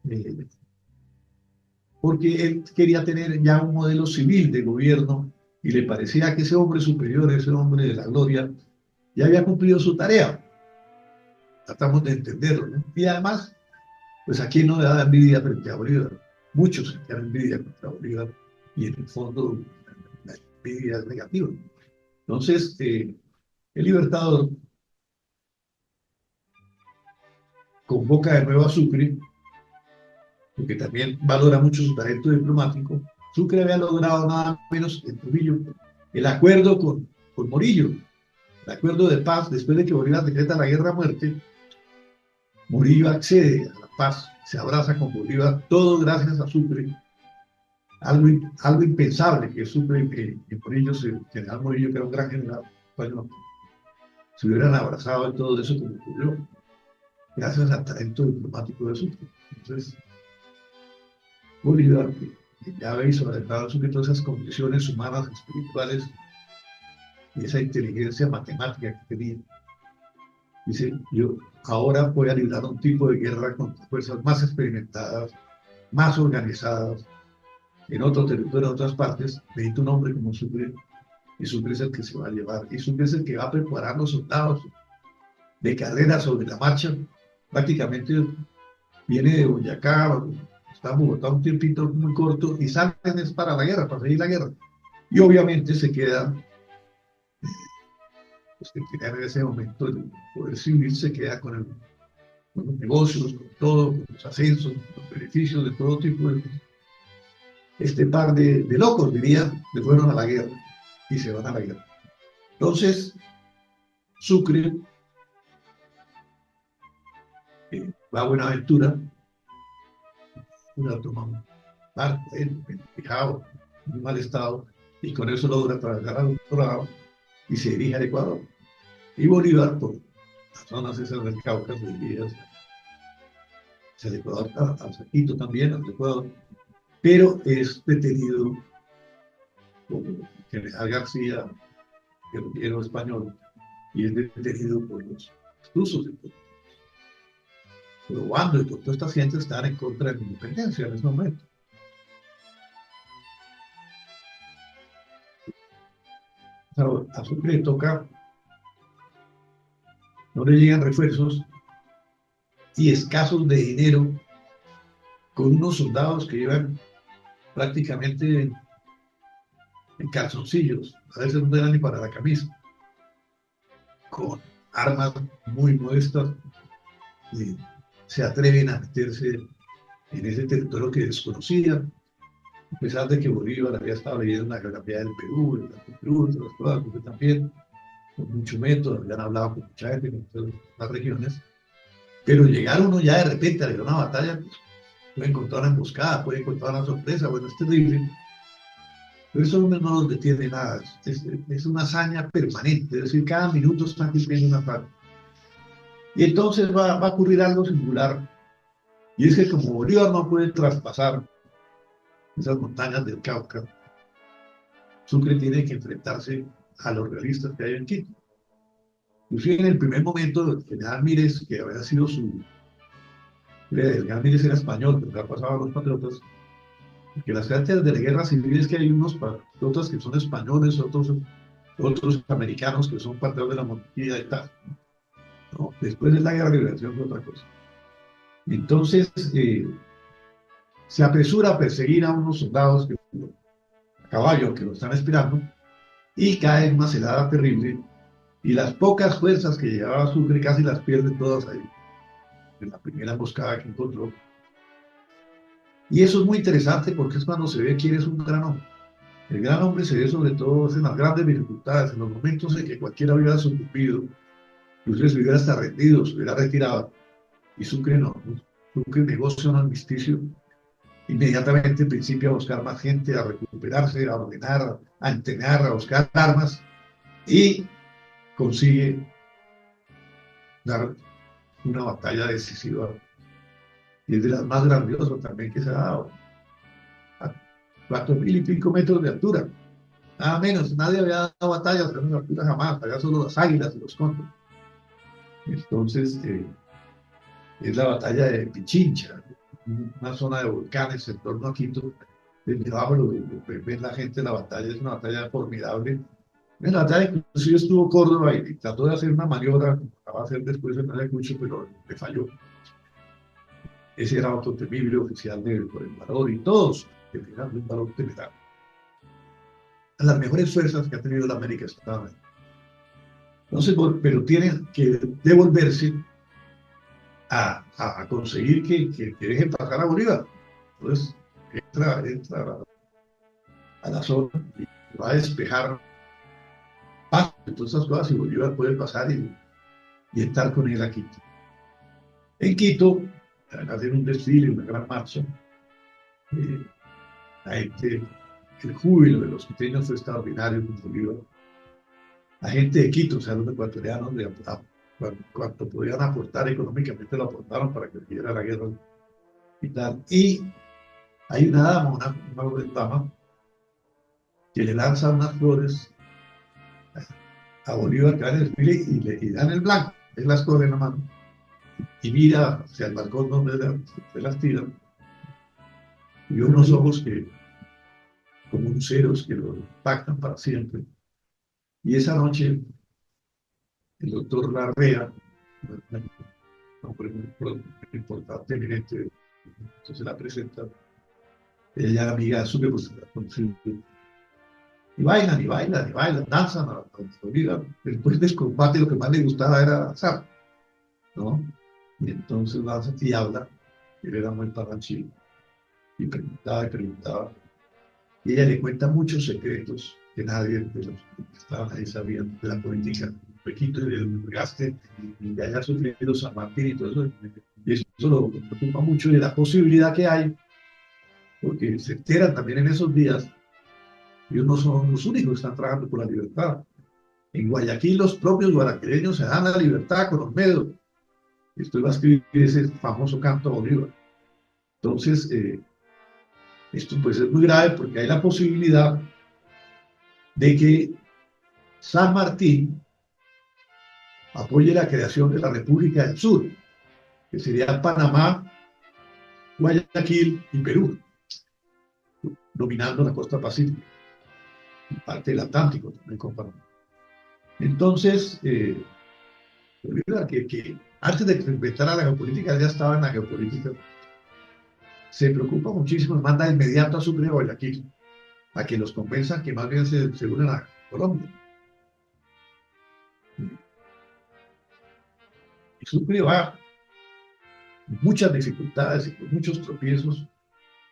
eh, porque él quería tener ya un modelo civil de gobierno y le parecía que ese hombre superior, ese hombre de la gloria, ya había cumplido su tarea. Tratamos de entenderlo, ¿no? Y además, pues aquí no le da envidia frente a Bolívar. Muchos sentían envidia contra Bolívar y en el fondo la envidia es negativa. Entonces, el Libertador convoca de nuevo a Sucre, porque también valora mucho su talento diplomático. Sucre había logrado nada menos en Trujillo el acuerdo con Morillo, el acuerdo de paz. Después de que Bolívar decreta la guerra a muerte, Morillo accede a la paz, se abraza con Bolívar, todo gracias a Sucre. Algo impensable que Sucre, que Morillo, el general Morillo, que era un gran general español, se hubieran abrazado y todo eso como ocurrió, gracias al talento diplomático de Sucre. Entonces, Bolívar, que ya había visualizado todas esas condiciones humanas, espirituales y esa inteligencia matemática que tenía, dice: yo ahora voy a librar un tipo de guerra con fuerzas más experimentadas, más organizadas, en otro territorio, en otras partes. Necesito un hombre como Sucre, y Sucre es el que se va a llevar, y Sucre es el que va a preparar los soldados de carrera sobre la marcha. Prácticamente viene de Boyacá, está en Bogotá un tiempito muy corto y salen es para la guerra, para seguir la guerra. Y obviamente se queda, pues que tenía en ese momento el poder civil, se queda con los negocios, con todo, con los ascensos, con los beneficios de todo tipo de cosas. Este par de locos, diría, se fueron a la guerra y se van a la guerra. Entonces, Sucre va a Buenaventura, una toma un barco, fijado, en un mal estado, y con eso logra atravesar al otro lado y se dirige al Ecuador. Y Bolívar, por las zonas esas del Cáucaso, dirige hacia el Ecuador, hacia Quito también, al Ecuador, pero es detenido por el general García, guerrillero español, y es detenido por los rusos. Probando y por toda esta gente están en contra de la independencia en ese momento. A Sucre le toca, no le llegan refuerzos y escasos de dinero, con unos soldados que llevan prácticamente en calzoncillos, a veces no eran ni para la camisa, con armas muy modestas, y se atreven a meterse en ese territorio que desconocían, a pesar de que Bolívar había estado leyendo una geografía del Perú, del Perú, de las cosas, porque también, con mucho método, habían hablado con mucha gente, con todas las regiones, pero llegar uno ya de repente a una batalla, pues, puede encontrar una emboscada, puede encontrar una sorpresa, bueno, es terrible, pero eso no nos detiene nada, es una hazaña permanente, es decir, cada minuto están cumpliendo una parte. Y entonces va a ocurrir algo singular, y es que como Bolívar no puede traspasar esas montañas del Cauca, Sucre tiene que enfrentarse a los realistas que hay en Quito. Inclusive en el primer momento, el general Mírez, que había sido el general Mírez era español, pero ha pasado a los patriotas, porque las cartas de la guerra civil es que hay unos patriotas que son españoles, otros americanos que son patriotas de la monarquía y tal. ¿No? Después de la guerra de liberación fue otra cosa. Entonces, se apresura a perseguir a unos soldados a caballo que lo están esperando y cae en una celada terrible y las pocas fuerzas que llevaba Sucre casi las pierde todas ahí, en la primera emboscada que encontró. Y eso es muy interesante porque es cuando se ve quién es un gran hombre. El gran hombre se ve sobre todo en las grandes dificultades, en los momentos en que cualquiera hubiera sucumbido, incluso se hubiera hasta rendido, se hubiera retirado. Y Sucre no, Sucre negocia un armisticio, inmediatamente principia a buscar más gente, a recuperarse, a ordenar, a entrenar, a buscar armas y consigue dar una batalla decisiva y es de las más grandiosas también que se ha dado, a 4.000 y pico metros de altura, nada menos, nadie había dado batallas a esa altura jamás, allá solo las águilas y los cóndores. Entonces, es la batalla de Pichincha, una zona de volcanes en torno a Quito. Desde abajo ven la gente, la batalla es una batalla formidable. En la batalla inclusive estuvo Córdoba y trató de hacer una maniobra, como acaba de hacer después en Ayacucho, pero le falló. Ese era otro temible oficial por el valor y todos que tenían un valor temerario. Las mejores fuerzas que ha tenido la América estaban ahí. Entonces, pero tienen que devolverse a conseguir que dejen pasar a Bolívar. Entonces, entra a la zona y va a despejar paso de todas esas cosas y Bolívar puede pasar y estar con él aquí. En Quito, hacen un desfile, una gran marcha. La gente, el júbilo de los quiteños fue extraordinario con Bolívar. La gente de Quito, o sea, los ecuatorianos, cuanto podían aportar económicamente, lo aportaron para que siguiera la guerra y tal. Y hay una dama, una dama, que le lanza unas flores a Bolívar que va en el desfile y dan el blanco, él las coge en la mano y mira hacia el balcón donde se las tiran y unos ojos que, como luceros que lo impactan para siempre. Y esa noche, el doctor Larrea, un hombre muy importante, eminente, entonces la presenta, ella era amiga de Sucre, pues la conocí. Y bailan, y bailan, y bailan, danzan a Bolívar. Después del combate lo que más le gustaba era danzar, ¿no? Y entonces danzan y habla, él era muy parlanchín, y preguntaba y preguntaba. Y ella le cuenta muchos secretos que nadie de los que estaban ahí sabían de la política de Quito y del gaste de haya sufrido San Martín y todo eso. Y eso lo preocupa mucho de la posibilidad que hay, porque se enteran también en esos días, ellos no son los únicos que están trabajando por la libertad. En Guayaquil los propios guaraqueños se dan la libertad con los medios. Esto va a escribir ese famoso canto a Bolívar. Entonces, esto pues es muy grave porque hay la posibilidad de que San Martín apoye la creación de la República del Sur, que sería Panamá, Guayaquil y Perú, dominando la costa pacífica y parte del Atlántico también con Panamá. Entonces, Bolívar, que antes de que se inventara la geopolítica, ya estaba en la geopolítica, se preocupa muchísimo y manda de inmediato a Sucre y Guayaquil a que los convenzan que más bien se unen a Colombia. Y Sucre va muchas dificultades y con muchos tropiezos,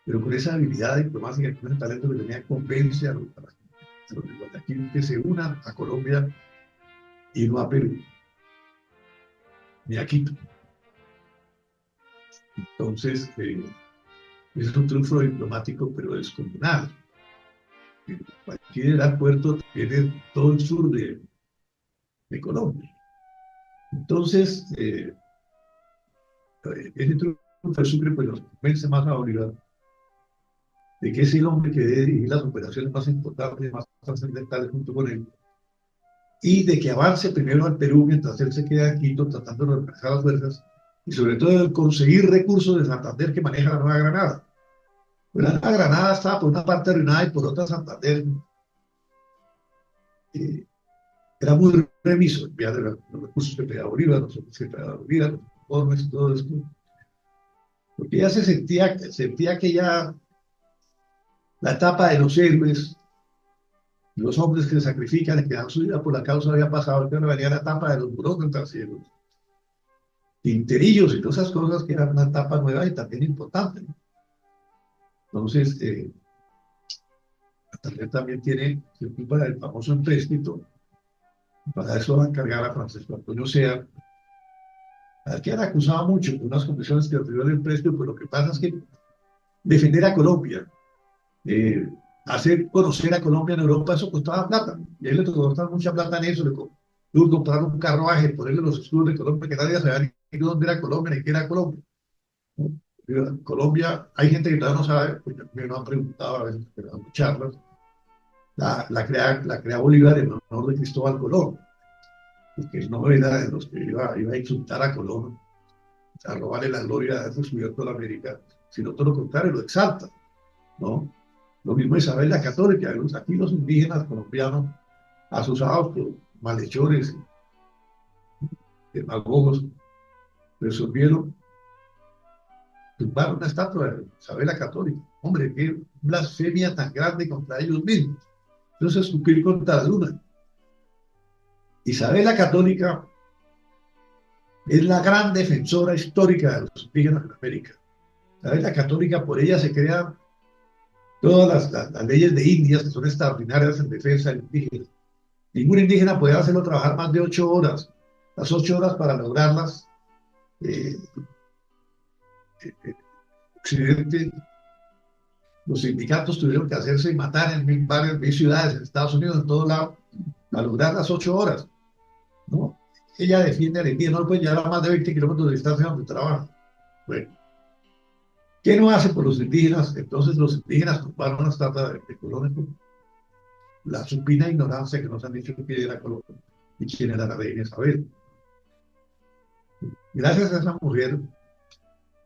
pero con esa habilidad diplomática y con ese talento que tenía, convence a los de Guayaquil que se unan a Colombia y no a Perú, ni a Quito. Entonces, es un triunfo diplomático, pero descomunal. Guayaquil era el puerto que tiene todo el sur de Colombia. Entonces, ese triunfo de Sucre pues nos convence más a Bolívar de que es el hombre que debe dirigir las operaciones más importantes, más trascendentales junto con él, y de que avance primero al Perú mientras él se queda en Quito tratando de represar las fuerzas, y sobre todo de conseguir recursos de Santander que maneja la Nueva Granada. Pues la Nueva Granada estaba por una parte arruinada y por otra Santander eh, era muy remiso enviar los recursos que pedía Bolívar, los hombres que pedía Bolívar, los informes y todo esto, porque ya se sentía que ya la etapa de los héroes, los hombres que se sacrifican y que dan su vida por la causa había pasado, que ahora venía la etapa de los burócratas y de los tinterillos y todas esas cosas que eran una etapa nueva y también importante, ¿no? Entonces, Santander también se ocupa del famoso empréstito, para eso va a encargar a Francisco Antonio Sea, al que han acusado mucho por unas condiciones que recibió el empréstito, pero lo que pasa es que defender a Colombia, eh, hacer conocer a Colombia en Europa, eso costaba plata, y a él le tocó gastar mucha plata en eso, tuvo que comprar un carruaje, ponerle los escudos de Colombia, que nadie sabía ni dónde era Colombia, ni qué era Colombia. Colombia, hay gente que todavía no sabe, porque me lo han preguntado a veces, en charlas, la crea Bolívar en honor de Cristóbal Colón, porque no era de los que iba a insultar a Colón, a robarle la gloria de haber descubierto la América, sino todo lo contrario, lo exalta, ¿no? Lo mismo Isabel la Católica, aquí los indígenas colombianos, asusados por malhechores, demagogos, resolvieron tumbar una estatua de Isabel la Católica. Hombre, qué blasfemia tan grande contra ellos mismos. Entonces, escupir contra la luna. Isabel la Católica es la gran defensora histórica de los indígenas en América. Isabel la Católica, por ella se crean todas las leyes de Indias, que son extraordinarias en defensa del indígena. Ningún indígena puede hacerlo trabajar más de 8 horas. Las 8 horas para lograrlas, eh, Occidente, los sindicatos tuvieron que hacerse y matar en varias ciudades, en Estados Unidos, en todo lado, a lograr las 8 horas, ¿no? Ella defiende al indígena, no lo puede llevar a más de 20 kilómetros de distancia donde trabaja. Bueno, ¿qué no hace por los indígenas? Entonces los indígenas tomaron una estatua de Colón, la supina ignorancia que nos han dicho que era Colón y quién era la reina Isabel. Gracias a esa mujer,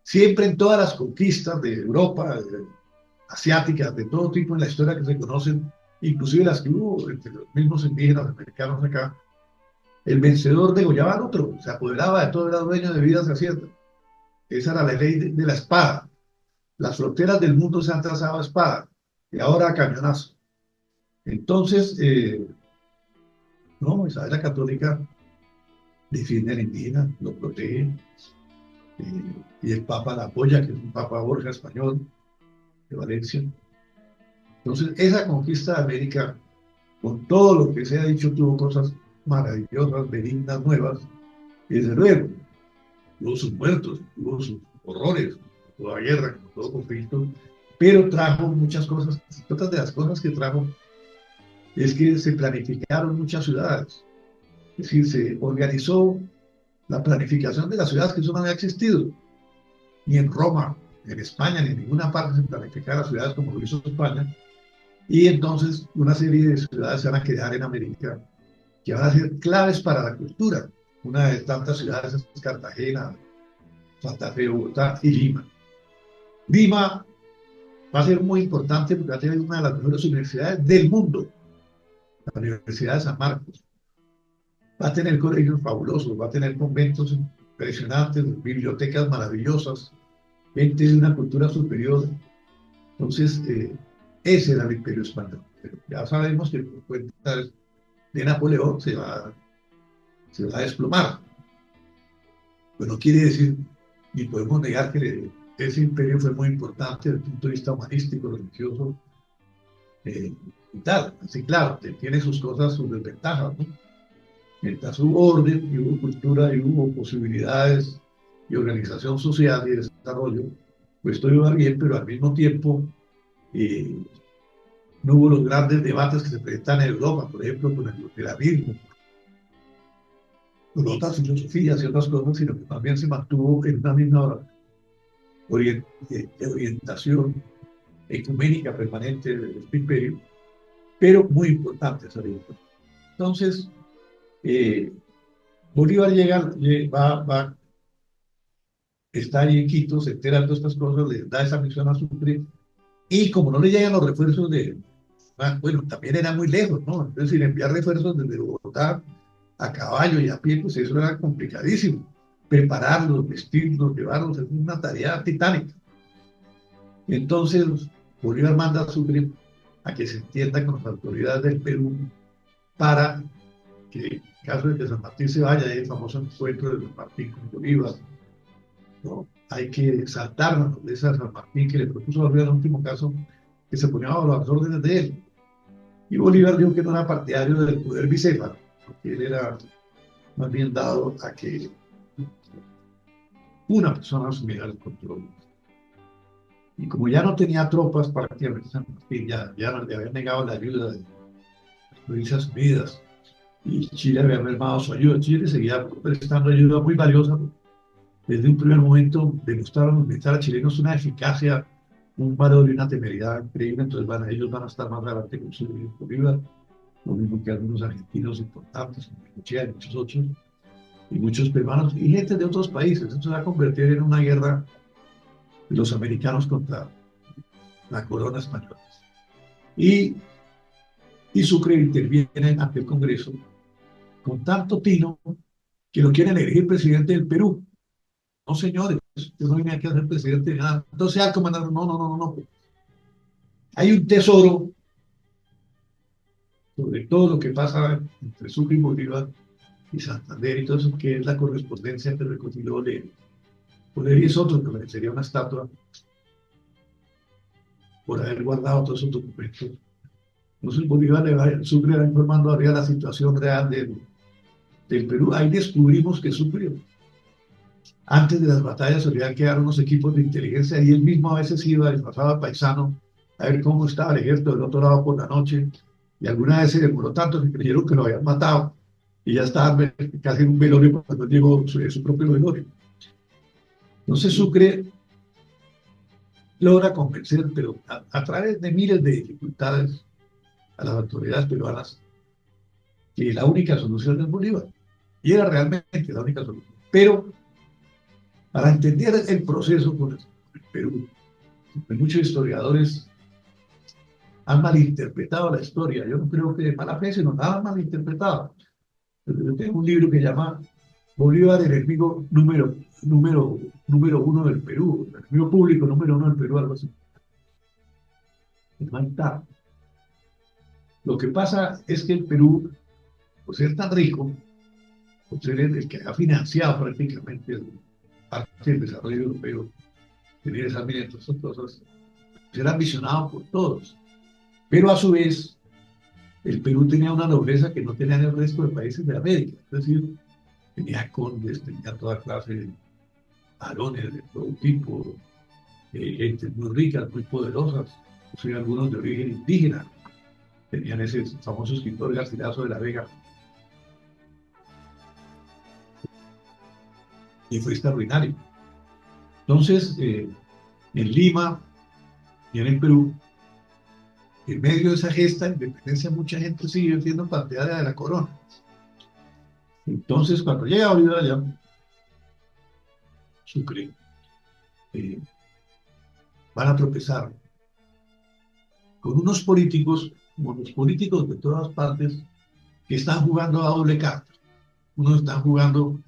siempre en todas las conquistas de Europa, asiáticas, de todo tipo en la historia que se conocen, inclusive las que hubo entre los mismos indígenas americanos acá, el vencedor degollaba al otro, se apoderaba de todo, era dueño de vidas y haciendas. Esa era la ley de la espada. Las fronteras del mundo se han trazado a espada y ahora a cañonazo. Entonces, no, Isabel la Católica defiende al indígena, lo protege, y el Papa la apoya, que es un Papa Borja español de Valencia. Entonces, esa conquista de América, con todo lo que se ha dicho, tuvo cosas maravillosas, benignas, nuevas, y desde luego, tuvo sus muertos, tuvo sus horrores, toda guerra, todo conflicto, pero trajo muchas cosas. Otras de las cosas que trajo es que se planificaron muchas ciudades, es decir, se organizó la planificación de las ciudades, que eso no había existido, ni en Roma, en España, ni en ninguna parte se planificaron las ciudades como lo hizo España, y entonces una serie de ciudades se van a quedar en América que van a ser claves para la cultura. Una de tantas ciudades es Cartagena, Santa Fe, Bogotá y Lima. Lima va a ser muy importante porque va a tener una de las mejores universidades del mundo, la Universidad de San Marcos. Va a tener colegios fabulosos, va a tener conventos impresionantes, bibliotecas maravillosas, gente de una cultura superior. Entonces, ese era el Imperio Español. Pero ya sabemos que por cuenta de Napoleón se va a desplomar. Pues no quiere decir y podemos negar que ese imperio fue muy importante desde el punto de vista humanístico, religioso, y tal. Así, claro, tiene sus cosas, sus desventajas, ¿no? Mientras hubo orden y hubo cultura y hubo posibilidades y organización social y desarrollo, pues todo iba bien, pero al mismo tiempo eh, no hubo los grandes debates que se presentan en Europa, por ejemplo, con el luteranismo, con otras filosofías y otras cosas, sino que también se mantuvo en una misma orientación ecuménica permanente del este imperio, pero muy importante esa orientación. Entonces, eh, Bolívar está ahí en Quito, se entera de todas estas cosas, le da esa misión a Sucre, y como no le llegan los refuerzos bueno, también era muy lejos, ¿no? Entonces, sin enviar refuerzos desde Bogotá a caballo y a pie, pues eso era complicadísimo. Prepararlos, vestirlos, llevarlos, es una tarea titánica. Entonces, Bolívar manda a Sucre a que se entienda con las autoridades del Perú para que, en caso de que San Martín se vaya, hay el famoso encuentro de San Martín con Bolívar, ¿no? Hay que saltarnos de esa San Martín que le propuso Bolívar en el último caso, que se ponía bajo las órdenes de él. Y Bolívar dijo que no era partidario del poder bicéfalo, porque él era más bien dado a que una persona asumiera el control. Y como ya no tenía tropas para prácticamente San Martín, ya no le habían negado la ayuda de las Provincias Unidas y Chile había mermado su ayuda. Chile seguía prestando ayuda muy valiosa. Desde un primer momento demostraron los militares chilenos una eficacia, un valor y una temeridad increíble. Entonces ellos van a estar más adelante con su Bolívar, lo mismo que algunos argentinos importantes, como Pinochet y muchos otros, y muchos peruanos y gente de otros países. Esto se va a convertir en una guerra de los americanos contra la corona española. Y, y Sucre interviene ante el Congreso con tanto tino que lo quieren elegir presidente del Perú. No, señores, yo no vine aquí a ser presidente de nada. Entonces, al comandante, no, no, no, no. Hay un tesoro sobre todo lo que pasa entre Sucre y Bolívar y Santander y todo eso, que es la correspondencia que recopiló Olerio. Olerio es otro que merecería una estatua por haber guardado todos esos documentos. Entonces, Sucre va informando arriba la situación real del Perú. Ahí descubrimos que Sucre, antes de las batallas, solían quedar unos equipos de inteligencia y él mismo a veces iba disfrazado de paisano a ver cómo estaba el ejército del otro lado por la noche. Y alguna vez se demoró tanto que creyeron que lo habían matado y ya estaban casi en un velorio cuando llegó su propio velorio. Entonces Sucre logra convencer, pero a través de miles de dificultades, a las autoridades peruanas que la única solución es Bolívar. Y era realmente la única solución. Pero para entender el proceso con el Perú, muchos historiadores han malinterpretado la historia. Yo no creo que de mala fe, sino nada malinterpretado. Yo tengo un libro que llama Bolívar, el enemigo número uno del Perú, el enemigo público número uno del Perú, algo así. Lo que pasa es que el Perú, por ser tan rico, por ser el que ha financiado prácticamente parte del desarrollo europeo, tener esas minas, todas esas cosas, ser ambicionado por todos. Pero a su vez, el Perú tenía una nobleza que no tenía en el resto de países de América. Es decir, tenía condes, tenía toda clase de varones de todo tipo, gentes muy ricas, muy poderosas, algunos de origen indígena. Tenían ese famoso escritor Garcilaso de la Vega, y fue extraordinario. Entonces, en Lima y en el Perú, en medio de esa gesta de independencia, mucha gente sigue siendo partidaria de la corona. Entonces, cuando llega Bolívar allá, Sucre, eh, van a tropezar con unos políticos, como los políticos de todas partes, que están jugando a doble carta. Unos están jugando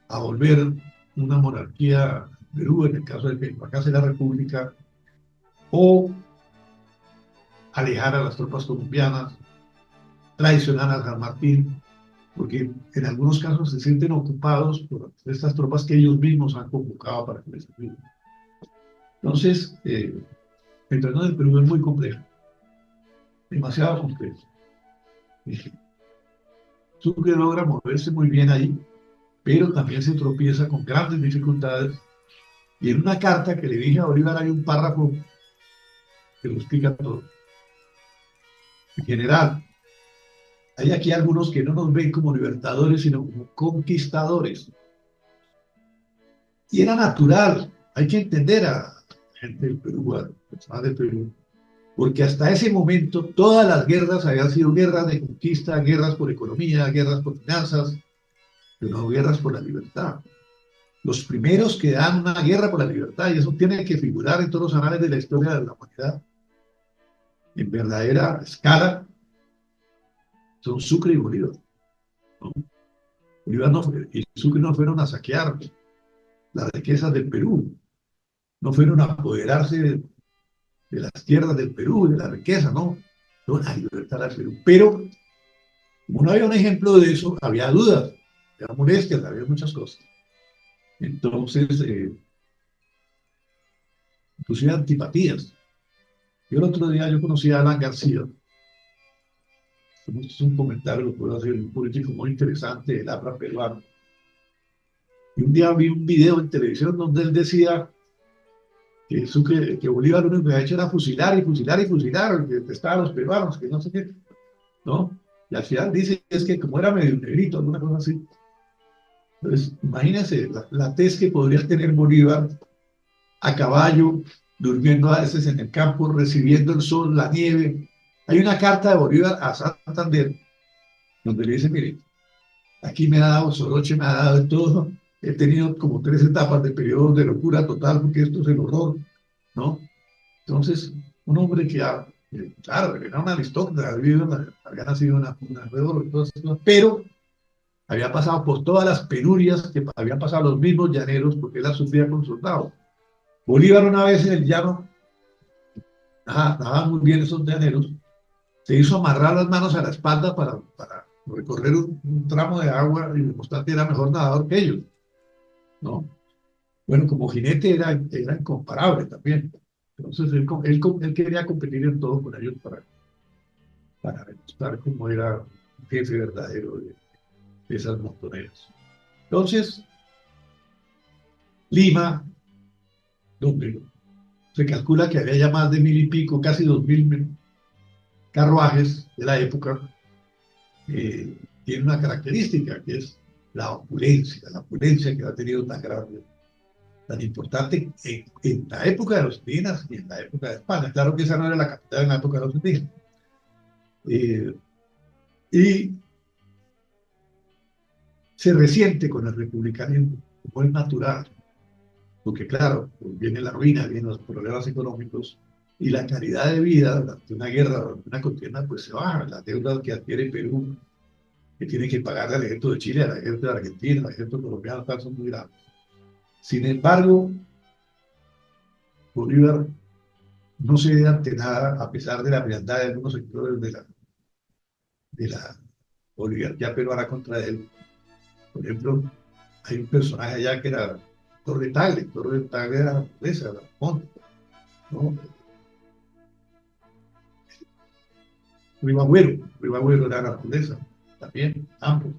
a volver una monarquía Perú, en el caso de que acá sea la República, o alejar a las tropas colombianas, traicionar a San Martín. porque en algunos casos se sienten ocupados por estas tropas que ellos mismos han convocado para que les ayuden. Entonces, el terreno del Perú es muy complejo, demasiado complejo. Sucre logra moverse muy bien ahí, pero también se tropieza con grandes dificultades. Y en una carta que le dije a Bolívar hay un párrafo que lo explica todo. En general, hay aquí algunos que no nos ven como libertadores, sino como conquistadores. Y era natural, hay que entender a la gente del Perú, a las personas del Perú, porque hasta ese momento todas las guerras habían sido guerras de conquista, guerras por economía, guerras por finanzas, pero no guerras por la libertad. Los primeros que dan una guerra por la libertad, y eso tiene que figurar en todos los anales de la historia de la humanidad, en verdadera escala, son Sucre y Bolívar, ¿no? Bolívar no, y Sucre no fueron a saquear las riquezas del Perú, no fueron a apoderarse de las tierras del Perú, de la riqueza, no, fueron a libertar al Perú. Pero, como no había un ejemplo de eso, había dudas, había molestias, había muchas cosas. Entonces, inclusive antipatías. Yo el otro día yo conocí a Alan García, es un comentario, lo puedo hacer, un político muy interesante, el APRA peruano. Y un día vi un video en televisión donde él decía que Bolívar lo único que había hecho era fusilar y fusilar y fusilar, que detestaba a los peruanos, que no sé qué, ¿no? Y al final dice es que como era medio negrito, alguna cosa así. Entonces, imagínense la tez que podría tener Bolívar a caballo, durmiendo a veces en el campo, recibiendo el sol, la nieve. Hay una carta de Bolívar a Santander donde le dice, mire, aquí me ha dado Soroche, me ha dado de todo. He tenido como 3 etapas de periodos de locura total, porque esto es el horror, ¿no? Entonces, un hombre que, claro, era un aristócrata, había nacido en una alrededor de todas esas cosas, pero había pasado por todas las penurias que habían pasado los mismos llaneros, porque él las sufría con soldados. Bolívar una vez en el llano, nadaban muy bien esos llaneros, se hizo amarrar las manos a la espalda para recorrer un tramo de agua y demostrar que era mejor nadador que ellos, ¿no? Bueno, como jinete era incomparable también. Entonces él quería competir en todo con ellos para demostrar cómo era un jefe verdadero de esas montoneras. Entonces, Lima, donde se calcula que había ya más de 1.000 y pico, casi 2.000 carruajes de la época, tiene una característica que es la opulencia que ha tenido tan grande, tan importante en la época de los indígenas y en la época de España. Claro que esa no era la capital en la época de los indígenas. Eh, y se resiente con el republicanismo, como es natural, porque claro, pues viene la ruina, vienen los problemas económicos y la calidad de vida durante una guerra, durante una contienda, pues se baja. Las deudas que adquiere Perú, que tiene que pagarle al ejército de Chile, al ejército de Argentina, al ejército colombiano, tal, son muy grandes. Sin embargo, Bolívar no cede ante nada, a pesar de la frialdad de algunos sectores de la oligarquía peruana contra él. Por ejemplo, hay un personaje allá que era Torre Tagle era esa, era Monte, ¿no? Ribagüero era la pureza, también, ambos.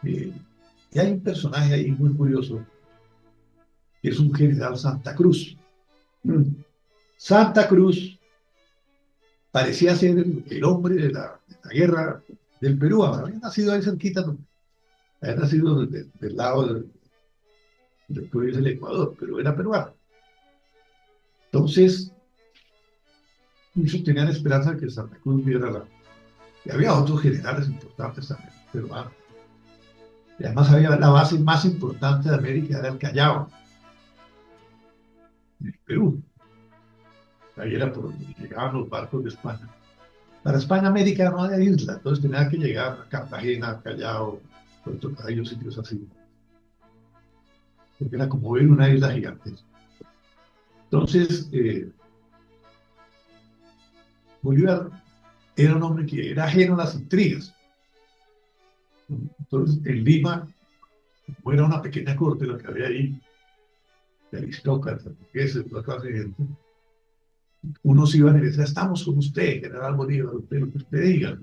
Eh, y hay un personaje ahí muy curioso, que es un general Santa Cruz. Santa Cruz parecía ser el hombre de la guerra del Perú, había nacido ahí cerquita, ¿no? Había nacido del lado del que hoy es el Ecuador, pero era peruano. Entonces, muchos tenían esperanza de que Santa Cruz viera la... Y había otros generales importantes también, peruanos. Y además había la base más importante de América, era el Callao, en el Perú. Ahí era por donde llegaban los barcos de España. Para España, América no había isla, entonces tenía que llegar a Cartagena, Callao, Puerto Cabello, sitios así. Porque era como ver una isla gigante. Entonces, Bolívar era un hombre que era ajeno a las intrigas. Entonces, en Lima, como era una pequeña corte la que había ahí, de aristócratas, portugueses, toda clase de gente, unos iban y decían, estamos con usted, general Bolívar, usted lo que usted diga,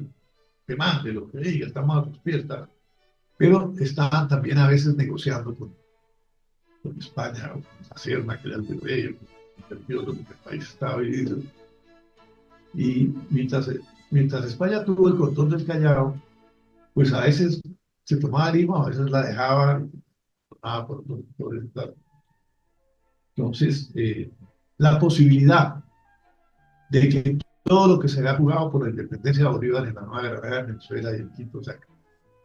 que mande, lo que diga, estamos a sus pies, está. Pero estaban también a veces negociando con España, o con la Serna, que era el virrey, el periodo en que el país estaba dividido. Y mientras España tuvo el control del Callao, pues a veces se tomaba Lima, a veces la dejaba, tomaba por el lado. Entonces, la posibilidad de que todo lo que se había jugado por la independencia de Bolívar en la Nueva Granada, en Venezuela y en Quito, o sea,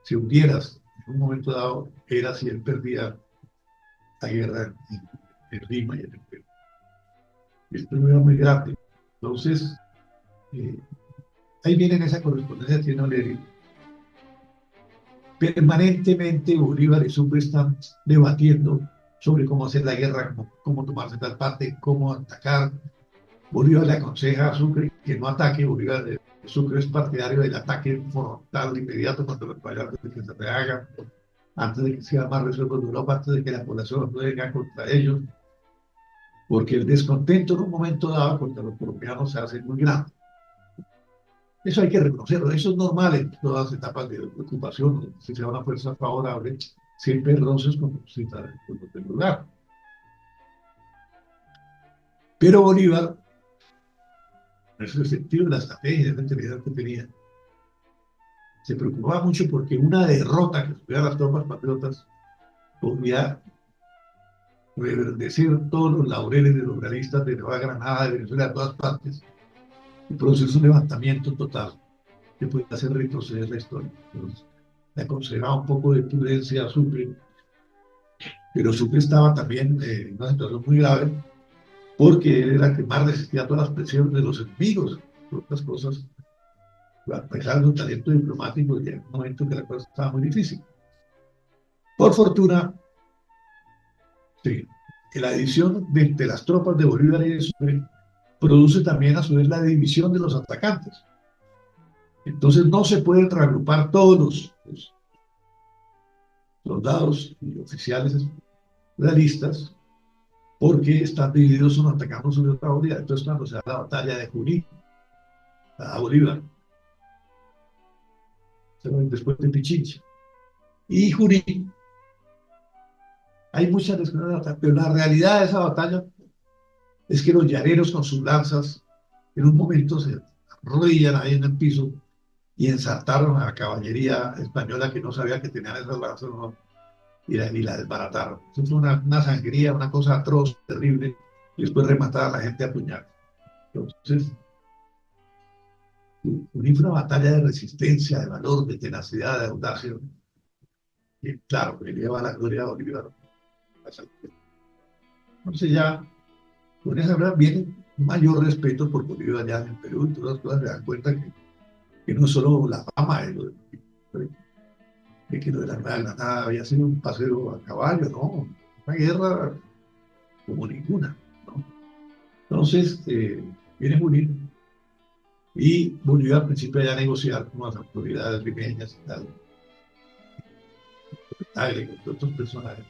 si hundieras en un momento dado, era si él perdía la guerra en Lima y en el Perú. Y esto era muy grande. Entonces, eh, ahí viene esa correspondencia que no le permanentemente Bolívar y Sucre están debatiendo sobre cómo hacer la guerra, cómo tomarse tal parte, cómo atacar. Bolívar le aconseja a Sucre que no ataque. Sucre es partidario del ataque frontal inmediato contra los países que se rehagan, antes de que sea más resuelto de Europa, antes de que la población no venga contra ellos, porque el descontento en un momento dado contra los colombianos se hace muy grande. Eso hay que reconocerlo, eso es normal en todas las etapas de ocupación, si se da una fuerza favorable, siempre hay roces con los del lugar. Pero Bolívar, en ese sentido de la estrategia, de la integridad que tenía, se preocupaba mucho porque una derrota que tuvieran las tropas patriotas podría reverdecer todos los laureles de los realistas de Nueva Granada, de Venezuela, de todas partes, y producir un levantamiento total que puede hacer retroceder la historia. Entonces, le aconsejaba un poco de prudencia a Sucre, pero Sucre estaba también en una situación muy grave porque él era el que más resistía a todas las presiones de los enemigos, por otras cosas, a pesar de un talento diplomático, y en un momento que la cosa estaba muy difícil. Por fortuna, sí, que la división de las tropas de Bolívar y de Sucre produce también a su vez la división de los atacantes. Entonces no se pueden reagrupar todos los soldados y oficiales realistas porque están divididos unos atacando sobre otra unidad. Entonces cuando se da la batalla de Junín a Bolívar, después de Pichincha, y Junín, hay muchas desconocidas, pero la realidad de esa batalla es que los llaneros con sus lanzas en un momento se arrodillan ahí en el piso y ensartaron a la caballería española que no sabía que tenían esas lanzas, ¿no? Y la desbarataron. Eso fue una sangría, una cosa atroz, terrible, y después rematar a la gente a puñal. Entonces, una batalla de resistencia, de valor, de tenacidad, de audacia, y claro, que lleva la gloria a Bolívar. Entonces ya, con esa verdad viene un mayor respeto por Bolívar allá en el Perú, y todas las cosas se dan cuenta que no es solo la fama de que lo de la Nueva Granada había sido un paseo a caballo, no, una guerra como ninguna, ¿no? Entonces, viene Bolívar y Bolívar al principio ya a negociar con las autoridades limeñas y tal, con otros personajes.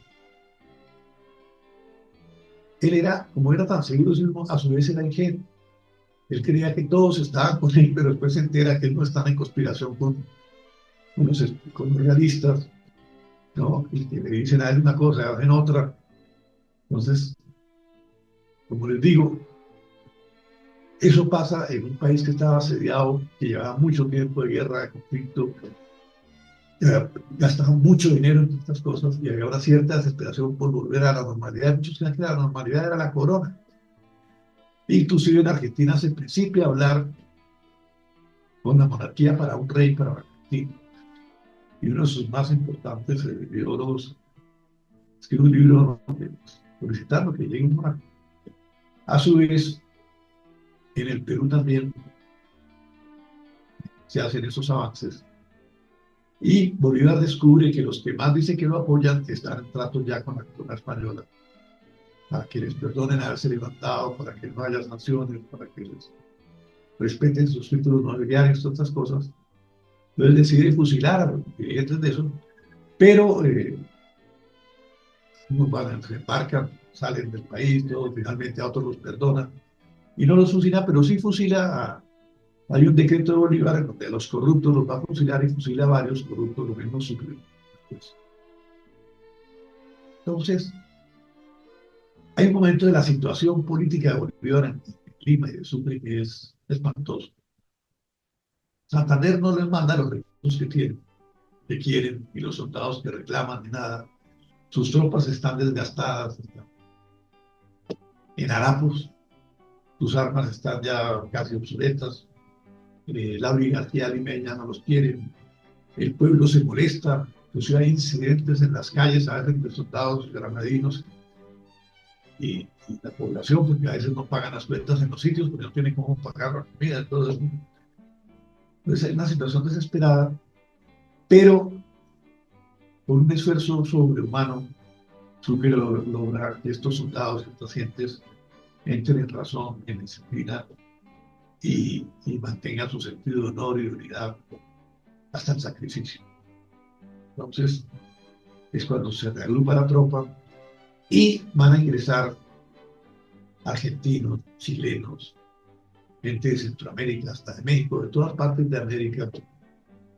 Él era, como era tan seguro de sí mismo, a su vez era ingenuo. Él creía que todos estaban con él, pero después se entera que él no estaba en conspiración con los realistas, ¿no? Y que le dicen a él una cosa, hacen otra. Entonces, como les digo, eso pasa en un país que estaba asediado, que llevaba mucho tiempo de guerra, de conflicto, gastaban mucho dinero en estas cosas y había una cierta desesperación por volver a la normalidad. Muchos creían que la normalidad era la corona. Inclusive en Argentina se principia a hablar con la monarquía para un rey, para Argentina. Y uno de sus más importantes ideólogos escribe un libro solicitando que llegue un monarca. A su vez, en el Perú también se hacen esos avances. Y Bolívar descubre que los que más dicen que lo apoyan están en trato ya con la corona española, para que les perdonen haberse levantado, para que no haya sanciones, para que les respeten sus títulos nobiliarios, todas estas cosas. Entonces decide fusilar a los dirigentes de eso, pero unos van, se embarcan, salen del país, todos, finalmente a otros los perdonan y no los fusila, pero sí fusila hay un decreto de Bolívar en donde a los corruptos los va a fusilar y fusila a varios corruptos, lo mismo Sucre. Pues, entonces, hay un momento de la situación política de Bolívar en Lima y de Sucre que es espantoso. Santander no les manda los recursos que tienen, que quieren, y los soldados que reclaman, ni nada. Sus tropas están desgastadas. En Harapos, sus armas están ya casi obsoletas. La oligarquía limeña no los quiere. El pueblo se molesta. Inclusive hay incidentes en las calles, a veces de soldados granadinos y la población, porque a veces no pagan las cuentas en los sitios, porque no tienen cómo pagar la comida. Todo eso. Entonces hay una situación desesperada, pero con un esfuerzo sobrehumano, Sucre logra que estos soldados, estas gentes, entren en razón, en disciplina y mantengan su sentido de honor y de unidad hasta el sacrificio. Entonces, es cuando se reagrupa la tropa y van a ingresar argentinos, chilenos, gente de Centroamérica, hasta de México, de todas partes de América,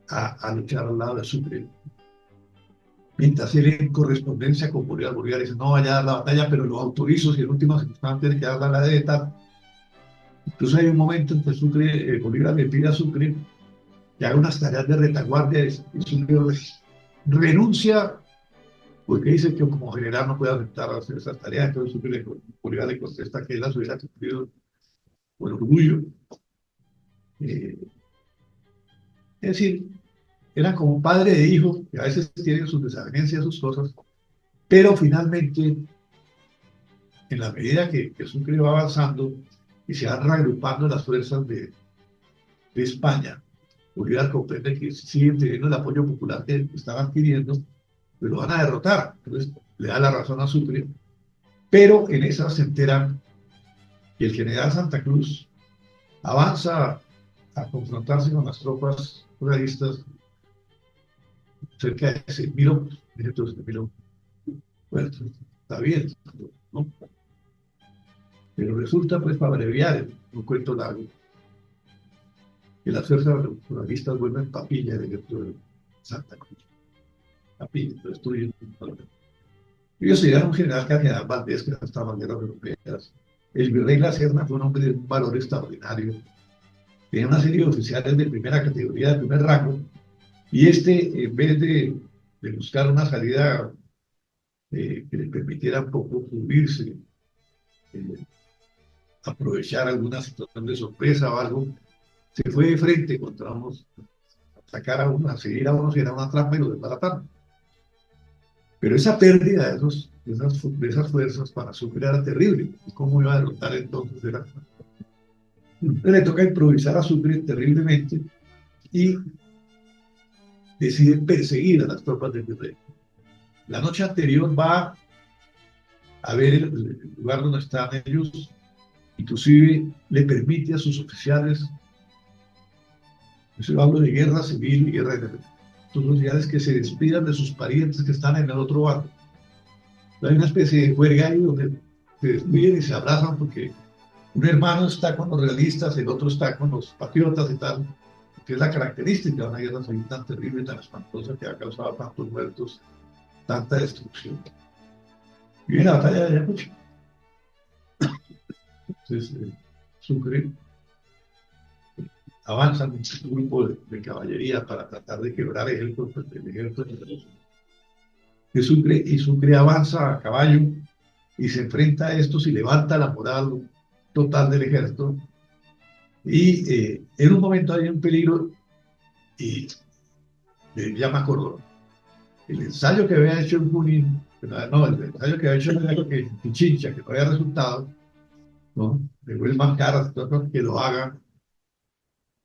a luchar al lado de Sucre. Mientras él en correspondencia con Bolívar, Bolívar dice, no vaya a dar la batalla, pero lo autorizo, si en última circunstancia tiene que darla a la de tal. Incluso hay un momento en que Sucre, Bolívar le pide a Sucre que haga unas tareas de retaguardia y Sucre renuncia porque dice que como general no puede aceptar hacer esas tareas. Entonces Sucre, Bolívar le contesta que él las hubiera cumplido con orgullo. Es decir, era como padre e hijo, que a veces tienen sus desavenencias, sus cosas, pero finalmente, en la medida que Sucre va avanzando y se van reagrupando las fuerzas de España, Bolívar comprende que siguen teniendo el apoyo popular que estaban adquiriendo, pero lo van a derrotar. Entonces le da la razón a Sucre, pero en esas se enteran que el general Santa Cruz avanza a confrontarse con las tropas realistas cerca de 6.000 hombres. Entonces, bueno, está bien, ¿no? Pero resulta, pues, para abreviar un cuento largo, que las fuerzas realistas vuelven papilla del ejército de Santa Cruz. Papilla, lo destruyen. Ellos se dieron un general Cardenal Valdés, que no estaba en guerras europeas. El virrey La Serna fue un hombre de un valor extraordinario. Tenía una serie de oficiales de primera categoría, de primer rango, y en vez de buscar una salida que le permitiera un poco cubrirse, eh, aprovechar alguna situación de sorpresa o algo, se fue de frente contra unos, atacar a unos, a seguir a unos, y era una trampa y lo desbarataron. Pero esa pérdida de esas fuerzas para Sucre era terrible. ¿Y cómo iba a derrotar entonces? Le toca improvisar a Sucre terriblemente y deciden perseguir a las tropas del virrey. La noche anterior va a ver el lugar donde están ellos, inclusive le permite a sus oficiales, yo hablo de guerra civil y guerra de sus oficiales, que se despidan de sus parientes que están en el otro bando. Hay una especie de juerga ahí donde se despiden y se abrazan porque un hermano está con los realistas, el otro está con los patriotas y tal, que es la característica de una guerra civil tan terrible, tan espantosa, que ha causado tantos muertos, tanta destrucción. Y viene la batalla de Ayacucho. Entonces, Sucre avanza un grupo de caballería para tratar de quebrar el ejército de Sucre, y Sucre avanza a caballo y se enfrenta a estos y levanta la moral total del ejército. Y en un momento hay un peligro y le llama Córdoba. El ensayo que había hecho en Junín, no, el ensayo que había hecho en Pichincha, que no había resultado, ¿no? Le vuelve más cara que lo haga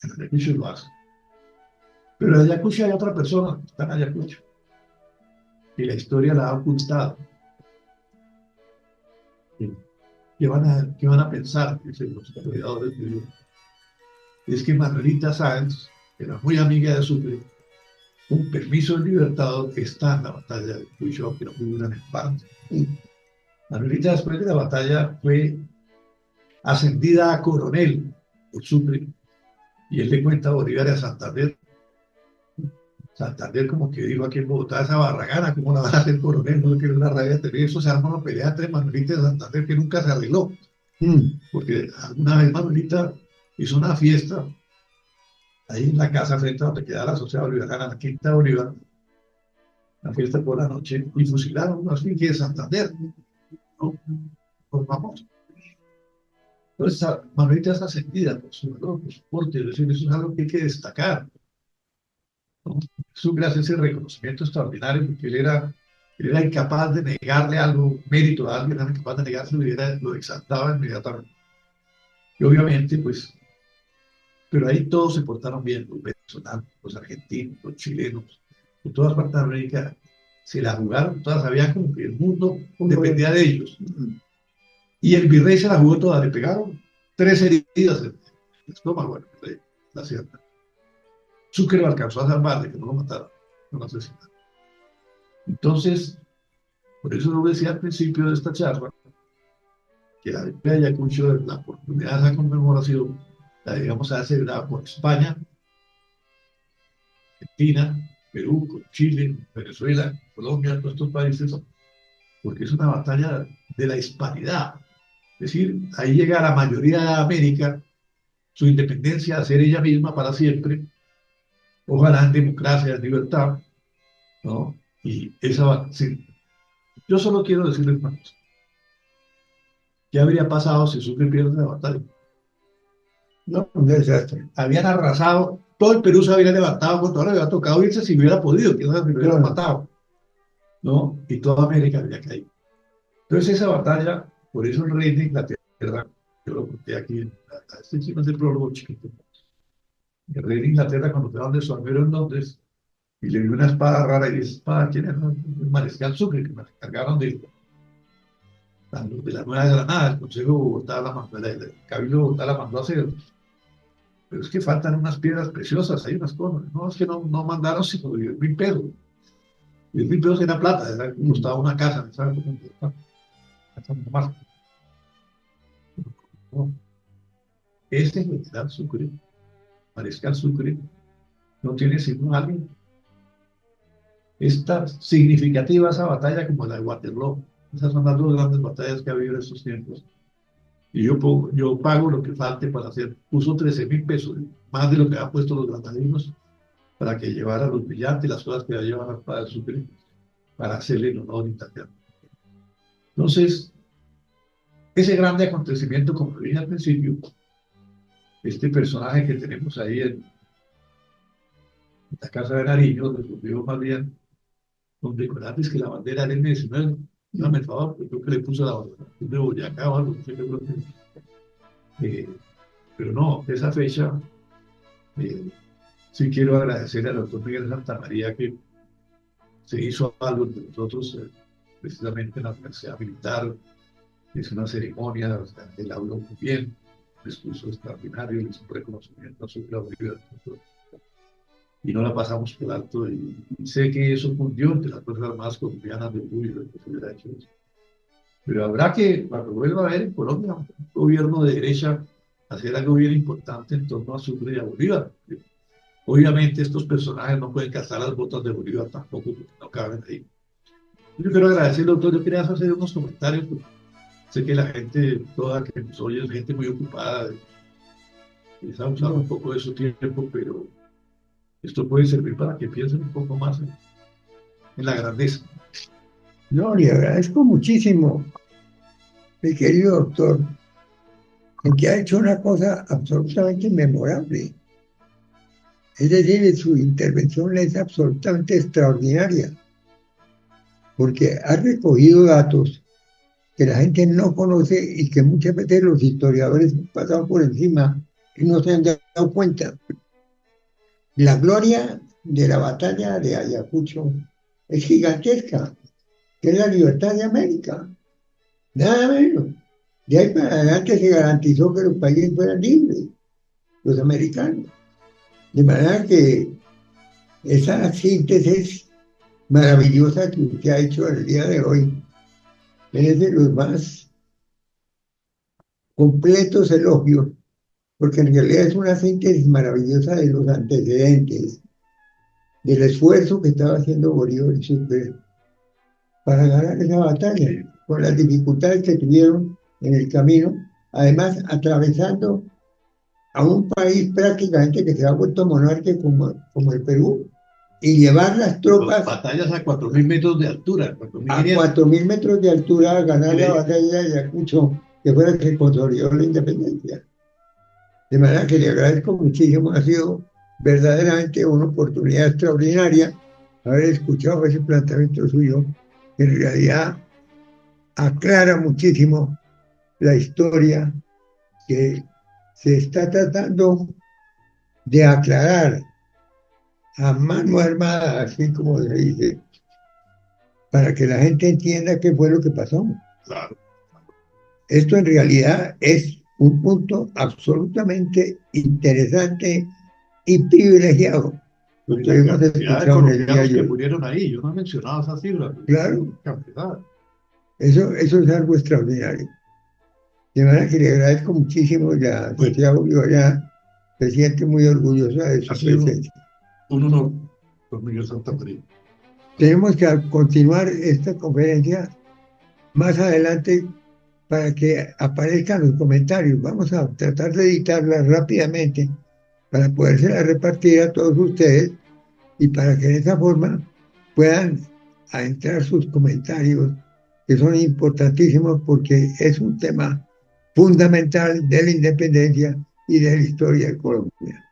en Ayacucho y lo hace. Pero en Ayacucho hay otra persona que está en Ayacucho y la historia la ha ocultado. ¿Qué van a pensar? Dicen los historiadores. Es que Manuelita Sáenz, que era muy amiga de Sucre, con permiso del Libertador, está en la batalla de Cuyo, que no figuran en parte. Manuelita, después de la batalla, fue ascendida a coronel por Sucre, y él le cuenta a Bolívar y a Santander. Santander como que dijo aquí en Bogotá, esa barragana, ¿cómo la van a hacer coronel? No quiere una rabia terrible. Eso se arma una pelea entre Manuelita y Santander que nunca se arregló. Porque alguna vez Manuelita hizo una fiesta ahí en la casa frente a donde queda la Sociedad Bolivariana, la Quinta Bolívar, una fiesta por la noche, y fusilaron unos finques de Santander, ¿no? Por famoso. Entonces, Manuelita está sentida por su valor, por su porte, es decir, eso es algo que hay que destacar, ¿no? Sucre hace ese reconocimiento extraordinario porque él era incapaz de negarle algo, mérito a alguien, era incapaz de negárselo y lo exaltaba inmediatamente. Y obviamente, pues, pero ahí todos se portaron bien, los venezolanos, los argentinos, los chilenos, de todas partes de América, se la jugaron, todas sabían como que el mundo dependía de ellos. Y el virrey se la jugó toda, le pegaron 3 heridas en el estómago, la cierta. Sucre lo alcanzó a salvar de que no lo mataron, no lo asesinaron. Entonces, por eso lo decía al principio de esta charla, que la victoria de Ayacucho, la oportunidad de esa conmemoración, la digamos a celebrar por España, Argentina, Perú, con Chile, Venezuela, Colombia, todos estos países, porque es una batalla de la hispanidad. Es decir, ahí llega la mayoría de América, su independencia a ser ella misma para siempre, ojalá en democracia, en libertad, ¿no? Y esa, sí. Yo solo quiero decirles una cosa. ¿Qué habría pasado si Sucre pierde la batalla? No, un desastre. Habían arrasado, todo el Perú se había levantado, cuando ahora había tocado irse si hubiera podido, que no se hubieran matado, ¿no? Y toda América había caído. Entonces esa batalla, por eso el rey de Inglaterra, yo lo conté aquí, este sí no es el prólogo chiquito, el rey de Inglaterra cuando fue donde su almero en Londres, y le dio una espada rara, y dice, espada, ¿quién es? El mariscal Sucre, que me encargaron de la Nueva Granada, el Consejo de Bogotá, el Cabildo de Bogotá la mandó a hacer. Pero es que faltan unas piedras preciosas, hay unas cosas. No, es que no mandaron sino 10.000 pesos. 10.000 pesos era plata, costaba una casa, ¿sabes? Más. No. Este general Sucre, mariscal Sucre, no tiene sino alguien. Es tan significativa esa batalla como la de Waterloo. Esas son las 2 grandes batallas que ha habido en estos tiempos. Y yo pago lo que falte para hacer. Puso 13.000 pesos, más de lo que han puesto los granadinos, para que llevara los brillantes y las cosas que llevan para el Sucre, para hacerle el honor italiano. Entonces, ese grande acontecimiento, como dije al principio, este personaje que tenemos ahí en la Casa de Nariño, resolvió más bien condecorarles que la bandera del M19, dame el favor, porque creo que le puso la bandera de Boyacá o algo, no sé qué creo que, pero no, esa fecha, sí quiero agradecerle al doctor Miguel Santamaría que se hizo algo entre nosotros, precisamente en la Universidad Militar, hizo una ceremonia, o sea, él habló muy bien, un discurso extraordinario, le hizo un reconocimiento a su Bolívar, y no la pasamos por alto, y sé que eso fundió entre las Fuerzas Armadas colombianas de orgullo de que se hubiera hecho eso. Pero habrá que, cuando vuelva a haber en Colombia un gobierno de derecha, hacer algo bien importante en torno a Sucre y a Bolívar. Obviamente estos personajes no pueden cazar las botas de Bolívar tampoco, porque no caben ahí. Yo quiero agradecerle, doctor, yo quería hacer unos comentarios, porque sé que la gente toda que nos oye es gente muy ocupada, está usando un poco de su tiempo, pero esto puede servir para que piensen un poco más en la grandeza. No, le agradezco muchísimo, mi querido doctor, en que ha hecho una cosa absolutamente memorable. Es decir, su intervención es absolutamente extraordinaria, porque ha recogido datos que la gente no conoce y que muchas veces los historiadores han pasado por encima y no se han dado cuenta. La gloria de la batalla de Ayacucho es gigantesca, que es la libertad de América, nada menos. De ahí para adelante se garantizó que los países fueran libres, los americanos. De manera que esa síntesis maravillosa que usted ha hecho el día de hoy es de los más completos elogios, porque en realidad es una síntesis maravillosa de los antecedentes, del esfuerzo que estaba haciendo Bolívar y Sucre para ganar esa batalla, con las dificultades que tuvieron en el camino, además atravesando a un país prácticamente que se ha vuelto monárquico como el Perú, y llevar las tropas Batallas a 4.000 metros de altura, a 4.500. 4.000 metros de altura a ganar la Increíble. batalla de Ayacucho, que fue la que consolidó la independencia. De manera que le agradezco muchísimo, ha sido verdaderamente una oportunidad extraordinaria haber escuchado ese planteamiento suyo, que en realidad aclara muchísimo la historia que se está tratando de aclarar a mano armada, así como se dice, para que la gente entienda qué fue lo que pasó. Claro. Esto en realidad es un punto absolutamente interesante y privilegiado. Lo Y la tuvimos cantidad de escuchado en el día colombianos de que hoy. murieron ahí, yo no he mencionado esa cifra, pero Claro, cantidad. eso es algo extraordinario. De manera que le agradezco muchísimo y la Bueno, sociedad bolivariana se siente muy orgullosa de ha su sido presencia. un honor, don Miguel Santamaría. Tenemos que continuar esta conferencia más adelante para que aparezcan los comentarios. Vamos a tratar de editarla rápidamente para podérsela repartir a todos ustedes y para que de esa forma puedan entrar sus comentarios, que son importantísimos porque es un tema fundamental de la independencia y de la historia de Colombia.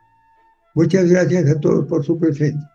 Muchas gracias a todos por su presencia.